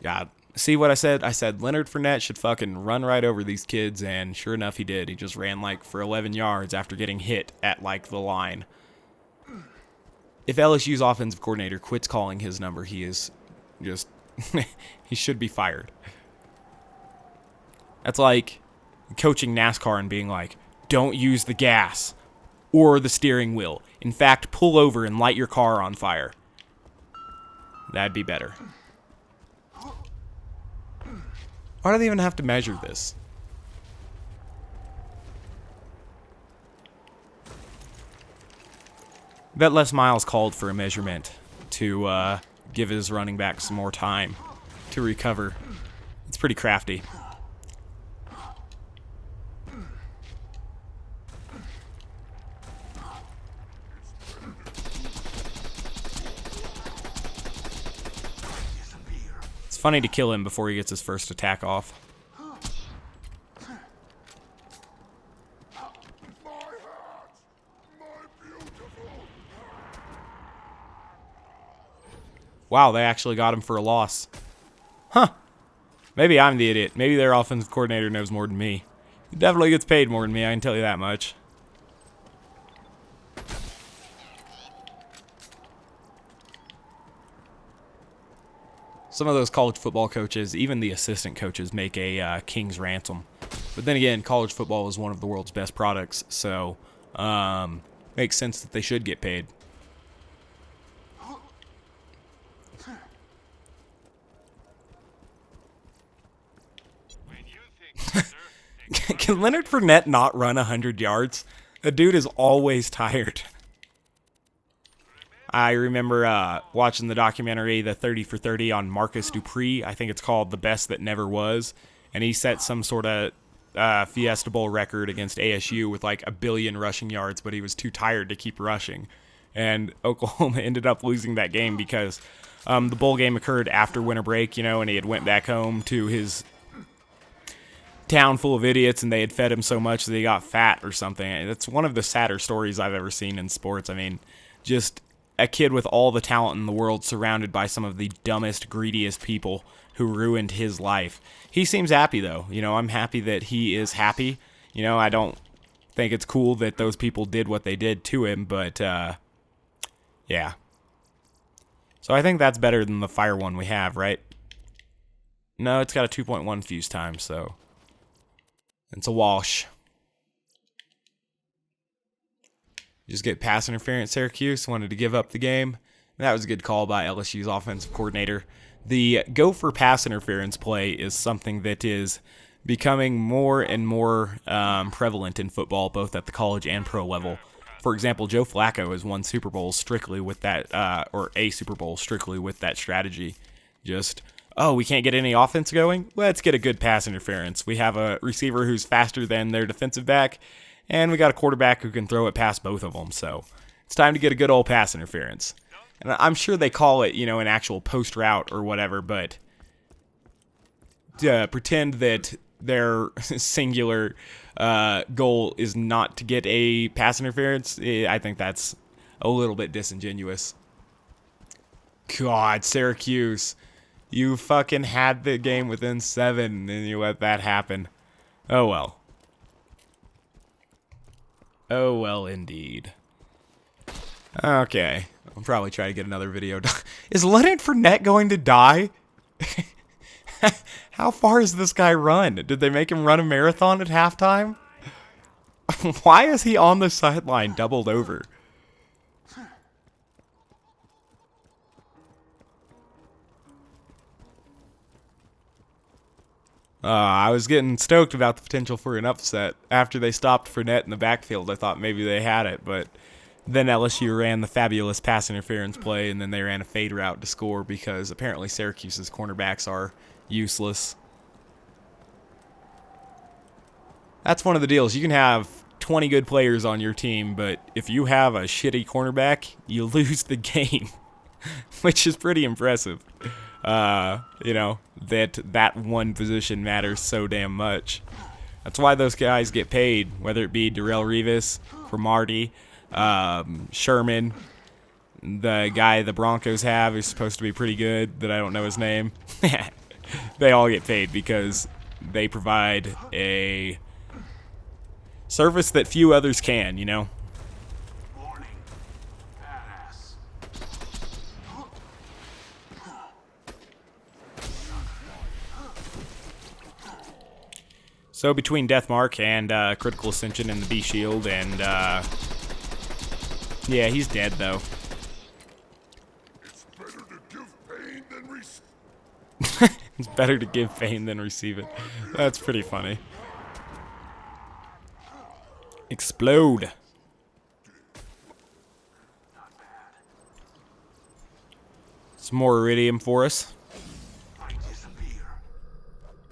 Yeah, see what I said? I said Leonard Fournette should fucking run right over these kids, and sure enough, he did. He just ran like for 11 yards after getting hit at like the line. If LSU's offensive coordinator quits calling his number, he is just, he should be fired. That's like coaching NASCAR and being like, don't use the gas or the steering wheel. In fact, pull over and light your car on fire. That'd be better. Why do they even have to measure this? Bet Les Miles called for a measurement to give his running back some more time to recover. It's pretty crafty. funny to kill him before he gets his first attack off. Wow, they actually got him for a loss. Huh. Maybe I'm the idiot. Maybe their offensive coordinator knows more than me. He definitely gets paid more than me, I can tell you that much. Some of those college football coaches, even the assistant coaches, make a king's ransom. But then again, college football is one of the world's best products, so makes sense that they should get paid. When you think, sir, Can Leonard Fournette not run 100 yards? The dude is always tired. I remember watching the documentary, the 30 for 30 on Marcus Dupree. I think it's called The Best That Never Was. And he set some sort of Fiesta Bowl record against ASU with like 1 billion rushing yards, but he was too tired to keep rushing. And Oklahoma ended up losing that game because the bowl game occurred after winter break, you know, and he had went back home to his town full of idiots, and they had fed him so much that he got fat or something. It's one of the sadder stories I've ever seen in sports. I mean, just a kid with all the talent in the world surrounded by some of the dumbest, greediest people who ruined his life. He seems happy, though. You know, I'm happy that he is happy. You know, I don't think it's cool that those people did what they did to him, but, yeah. So I think that's better than the fire one we have, right? No, it's got a 2.1 fuse time, so it's a wash. Just get pass interference. Syracuse wanted to give up the game. That was a good call by LSU's offensive coordinator. The go for pass interference play is something that is becoming more and more prevalent in football, both at the college and pro level. For example, Joe Flacco has won Super Bowls strictly with that, or a Super Bowl strictly with that strategy. Just, oh, we can't get any offense going? Let's get a good pass interference. We have a receiver who's faster than their defensive back, and we got a quarterback who can throw it past both of them. So it's time to get a good old pass interference. And I'm sure they call it, you know, an actual post route or whatever, but pretend that their singular goal is not to get a pass interference. I think that's a little bit disingenuous. God, Syracuse, you fucking had the game within 7 and you let that happen. Oh well. Oh well, indeed. Okay, I'll probably try to get another video done. Is Leonard Fournette going to die? How far has this guy run? Did they make him run a marathon at halftime? Why is he on the sideline doubled over? I was getting stoked about the potential for an upset. After they stopped Fournette in the backfield, I thought maybe they had it, but then LSU ran the fabulous pass interference play, and then they ran a fade route to score because apparently Syracuse's cornerbacks are useless. That's one of the deals. You can have 20 good players on your team, but if you have a shitty cornerback, you lose the game, which is pretty impressive. You know, that one position matters so damn much. That's why those guys get paid, whether it be Darrelle Revis, Cromartie, Sherman, the guy the Broncos have is supposed to be pretty good, that I don't know his name. They all get paid because they provide a service that few others can, you know? warning. Badass. So between Deathmark and Critical Ascension and the B Shield and yeah, he's dead though. It's better to give pain than receive. It's better to give pain than receive it. That's pretty funny. Explode. Some more Aridium for us. I disappear.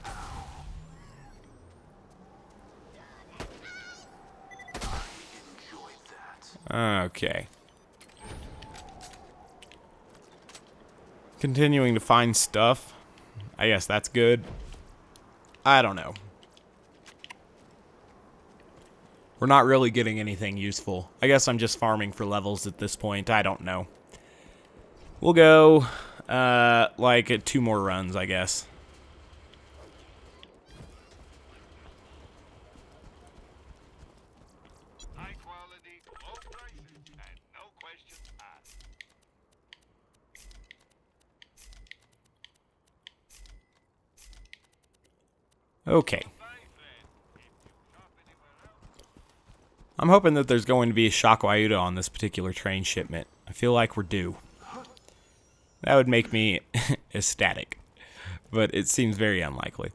I enjoyed that. Okay. Continuing to find stuff. I guess that's good. I don't know. We're not really getting anything useful. I guess I'm just farming for levels at this point. I don't know. We'll go, like, 2 more runs, I guess. High quality, low prices, and no questions asked. Okay. Bye, friend. If you shop anywhere else, I'm hoping that there's going to be a shock Wyuta on this particular train shipment. I feel like we're due. That would make me ecstatic, but it seems very unlikely.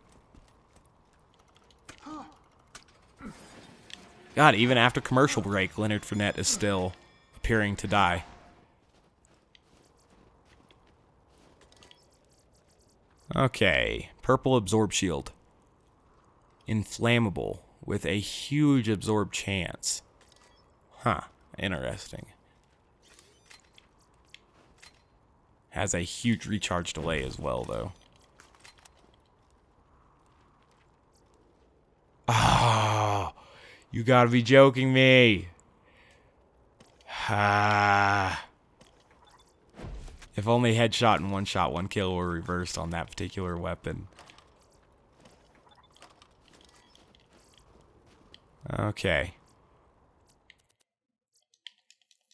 God, even after commercial break, Leonard Fournette is still appearing to die. Okay, purple absorb shield. Inflammable with a huge absorb chance. Huh, interesting. Has a huge recharge delay as well, though. Ah, you gotta be joking me. Ah. If only headshot and one shot, 1 kill were reversed on that particular weapon. Okay.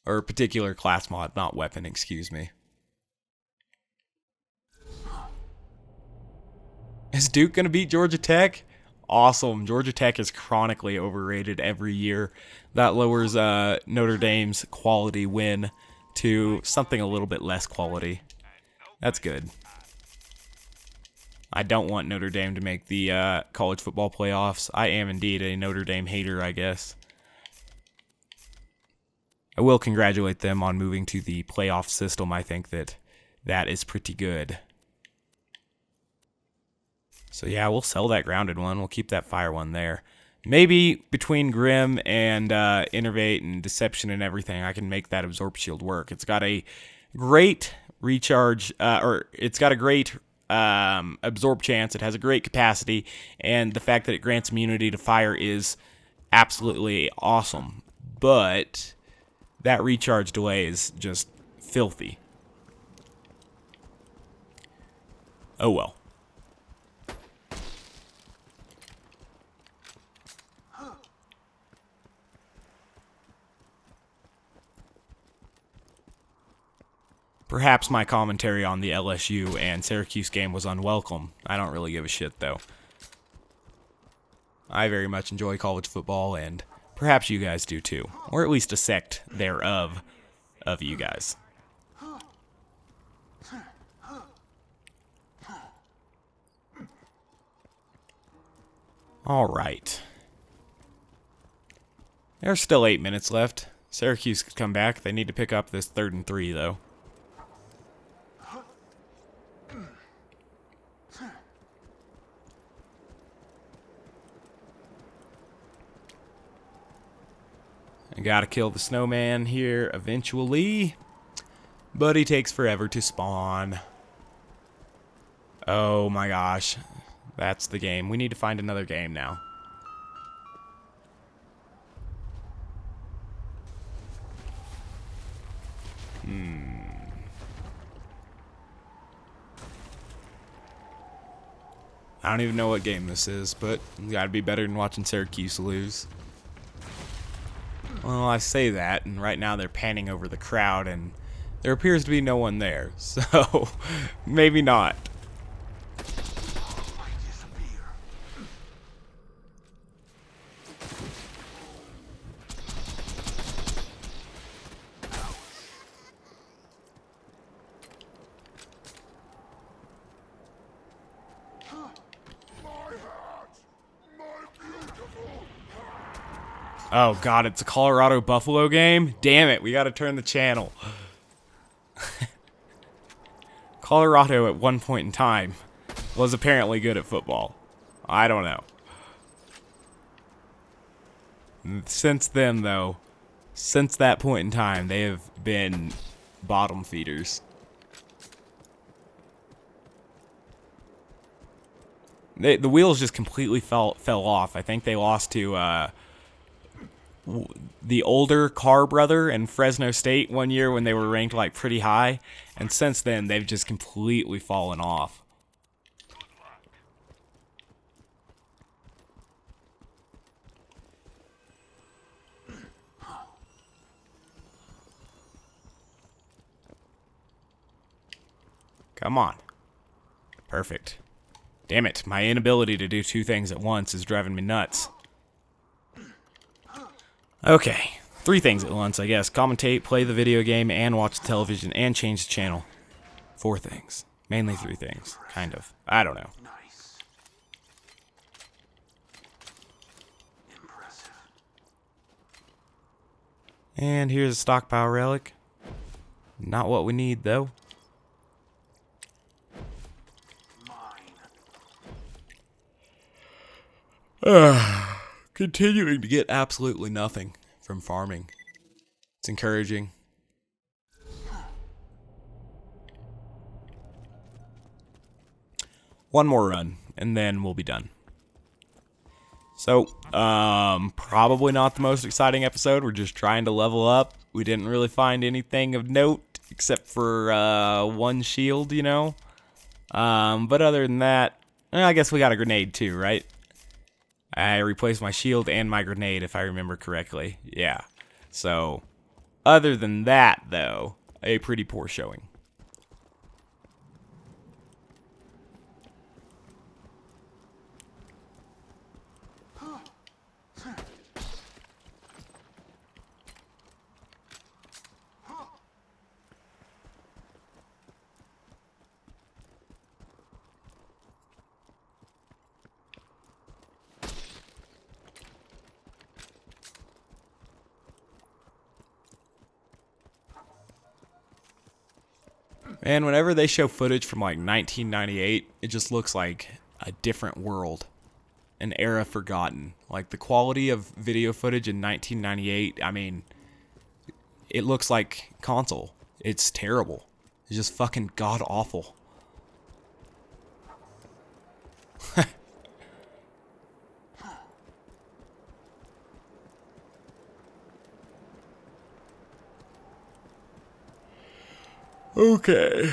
Or particular class mod, not weapon, excuse me. Is Duke going to beat Georgia Tech? Awesome. Georgia Tech is chronically overrated every year. That lowers Notre Dame's quality win to something a little bit less quality. That's good. I don't want Notre Dame to make the college football playoffs. I am indeed a Notre Dame hater, I guess. I will congratulate them on moving to the playoff system. I think that is pretty good. So yeah, we'll sell that grounded one. We'll keep that fire one there. Maybe between Grim and Innervate and Deception and everything, I can make that Absorb Shield work. It's got a great recharge, or it's got a great absorb chance. It has a great capacity, and the fact that it grants immunity to fire is absolutely awesome. But that recharge delay is just filthy. Oh well. Perhaps my commentary on the LSU and Syracuse game was unwelcome. I don't really give a shit, though. I very much enjoy college football, and perhaps you guys do too. Or at least a sect thereof of you guys. Alright. There's still 8 minutes left. Syracuse could come back. They need to pick up this 3rd and 3, though. I gotta kill the snowman here eventually. But he takes forever to spawn. Oh my gosh. That's the game. We need to find another game now. I don't even know what game this is, but it's gotta be better than watching Syracuse lose. Well, I say that, and right now they're panning over the crowd, and there appears to be no one there, so maybe not. Oh god, it's a Colorado Buffalo game? Damn it, we gotta turn the channel. Colorado at one point in time was apparently good at football. I don't know. Since then, though, since that point in time, they have been bottom feeders. The wheels just completely fell off. I think they lost to the older Carr brother in Fresno State one year when they were ranked like pretty high, and since then they've just completely fallen off. Come on. Perfect. Damn it, my inability to do two things at once is driving me nuts. Okay, 3 things at once, I guess. Commentate, play the video game, and watch the television, and change the channel. 4 things. Mainly 3 things. Kind of. I don't know. Nice. Impressive. And here's a stockpile relic. Not what we need, though. Continuing to get absolutely nothing from farming. It's encouraging. One more run, and then we'll be done. So, probably not the most exciting episode. We're just trying to level up. We didn't really find anything of note, except for, 1 shield, you know? But other than that, I guess we got a grenade too, right? I replaced my shield and my grenade, if I remember correctly. Yeah. So, other than that, though, a pretty poor showing. And whenever they show footage from like 1998, it just looks like a different world. An era forgotten. Like the quality of video footage in 1998, I mean, it looks like console. It's terrible. It's just fucking god awful. Okay.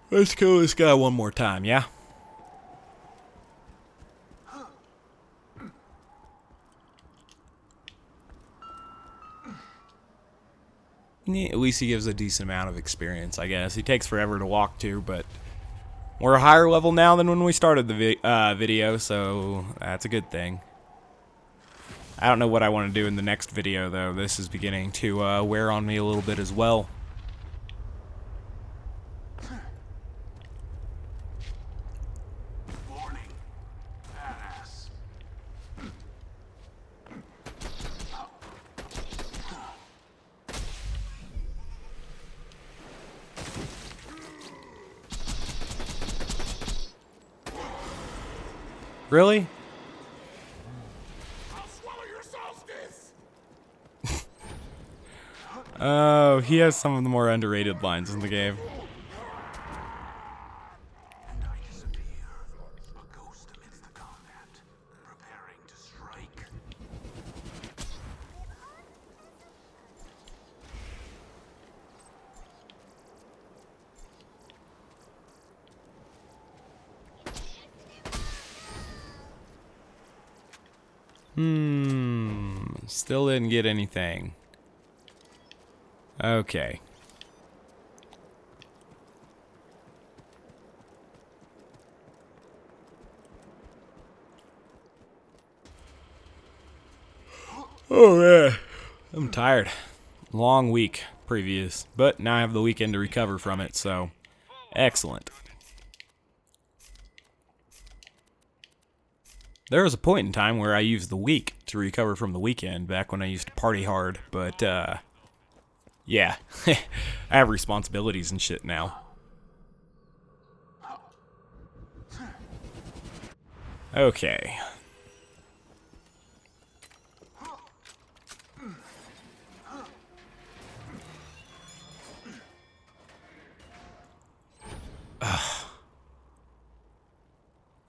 Let's kill this guy one more time, yeah? Yeah, at least he gives a decent amount of experience, I guess. He takes forever to walk to, but we're a higher level now than when we started the video, so that's a good thing. I don't know what I want to do in the next video, though. This is beginning to wear on me a little bit as well. Really? I'll swallow your solstice. Oh, he has some of the more underrated lines in the game. And I disappear, a ghost amidst the combat, preparing to strike. Still didn't get anything. Okay. Oh yeah. I'm tired. Long week previous, but now I have the weekend to recover from it, so excellent. There was a point in time where I used the week to recover from the weekend, back when I used to party hard, but, yeah. I have responsibilities and shit now. Okay.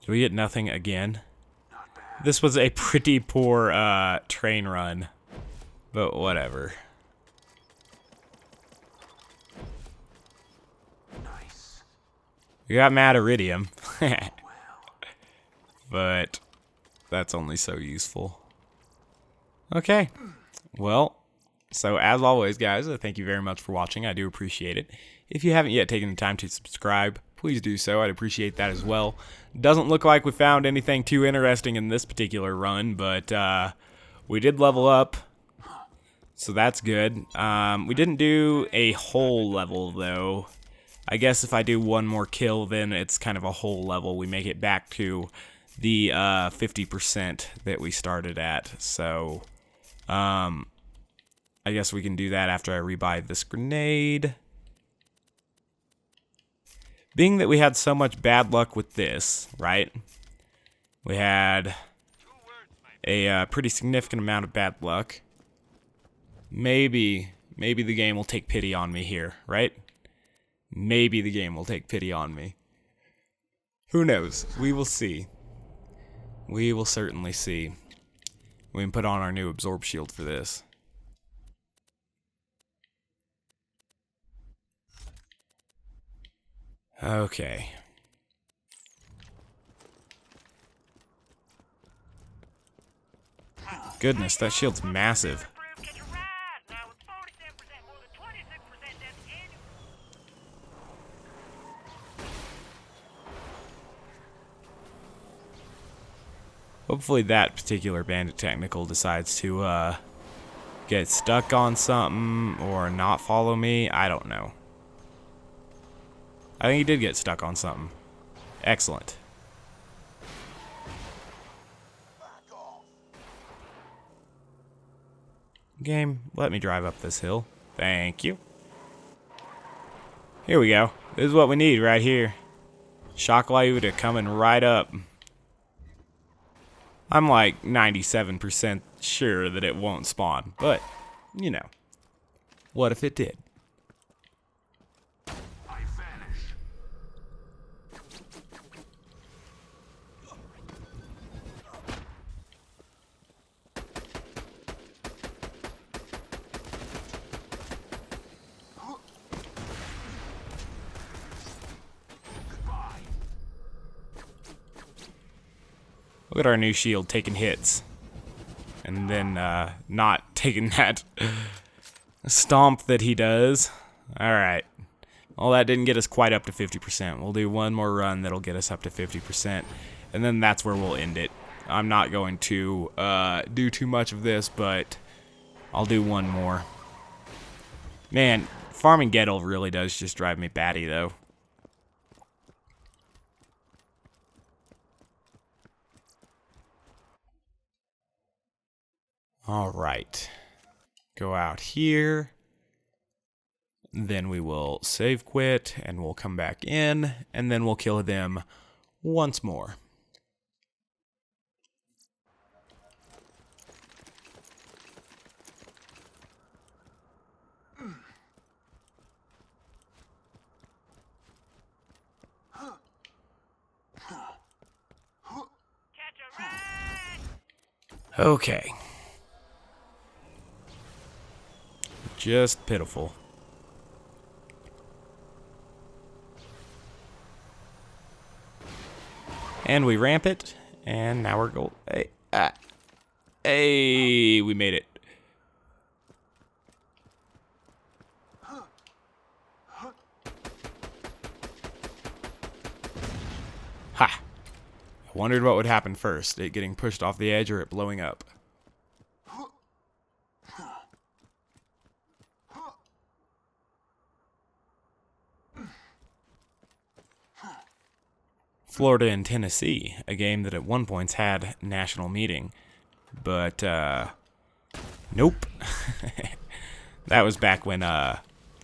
Do we get nothing again? This was a pretty poor train run, but whatever. Nice. We got mad Aridium, but that's only so useful. Okay, well, so as always, guys, thank you very much for watching. I do appreciate it. If you haven't yet taken the time to subscribe, please do so. I'd appreciate that as well. Doesn't look like we found anything too interesting in this particular run, but we did level up, so that's good. We didn't do a whole level, though. I guess if I do one more kill, then it's kind of a whole level. We make it back to the 50% that we started at, so I guess we can do that after I rebuy this grenade. Being that we had so much bad luck with this, right? We had a pretty significant amount of bad luck. Maybe the game will take pity on me here, right? Maybe the game will take pity on me. Who knows? We will see. We will certainly see. We can put on our new absorb shield for this. Okay. Goodness, that shield's massive. Hopefully that particular bandit technical decides to get stuck on something or not follow me. I don't know. I think he did get stuck on something. Excellent. Game, let me drive up this hill. Thank you. Here we go. This is what we need right here. Shock Lyuda coming right up. I'm like 97% sure that it won't spawn, but, you know. What if it did? Look at our new shield taking hits. And then not taking that stomp that he does. Alright. Well, that didn't get us quite up to 50%. We'll do one more run that'll get us up to 50%. And then that's where we'll end it. I'm not going to do too much of this, but I'll do one more. Man, farming Gettle really does just drive me batty, though. All right, go out here, then we will save quit, and we'll come back in, and then we'll kill them once more. Okay. Just pitiful. And we ramp it, and now we're gold. Hey, hey, we made it. Ha! I wondered what would happen first, it getting pushed off the edge or it blowing up. Florida and Tennessee, a game that at one point had national meeting, but nope. That was back when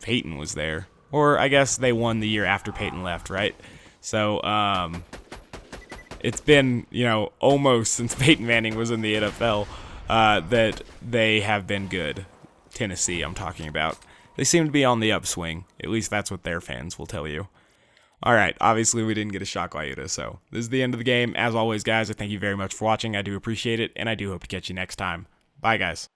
Peyton was there, or I guess they won the year after Peyton left, right? So it's been, you know, almost since Peyton Manning was in the NFL that they have been good. Tennessee, I'm talking about. They seem to be on the upswing. At least that's what their fans will tell you. All right, obviously we didn't get a shock Lyuda, so this is the end of the game. As always, guys, I thank you very much for watching. I do appreciate it, and I do hope to catch you next time. Bye, guys.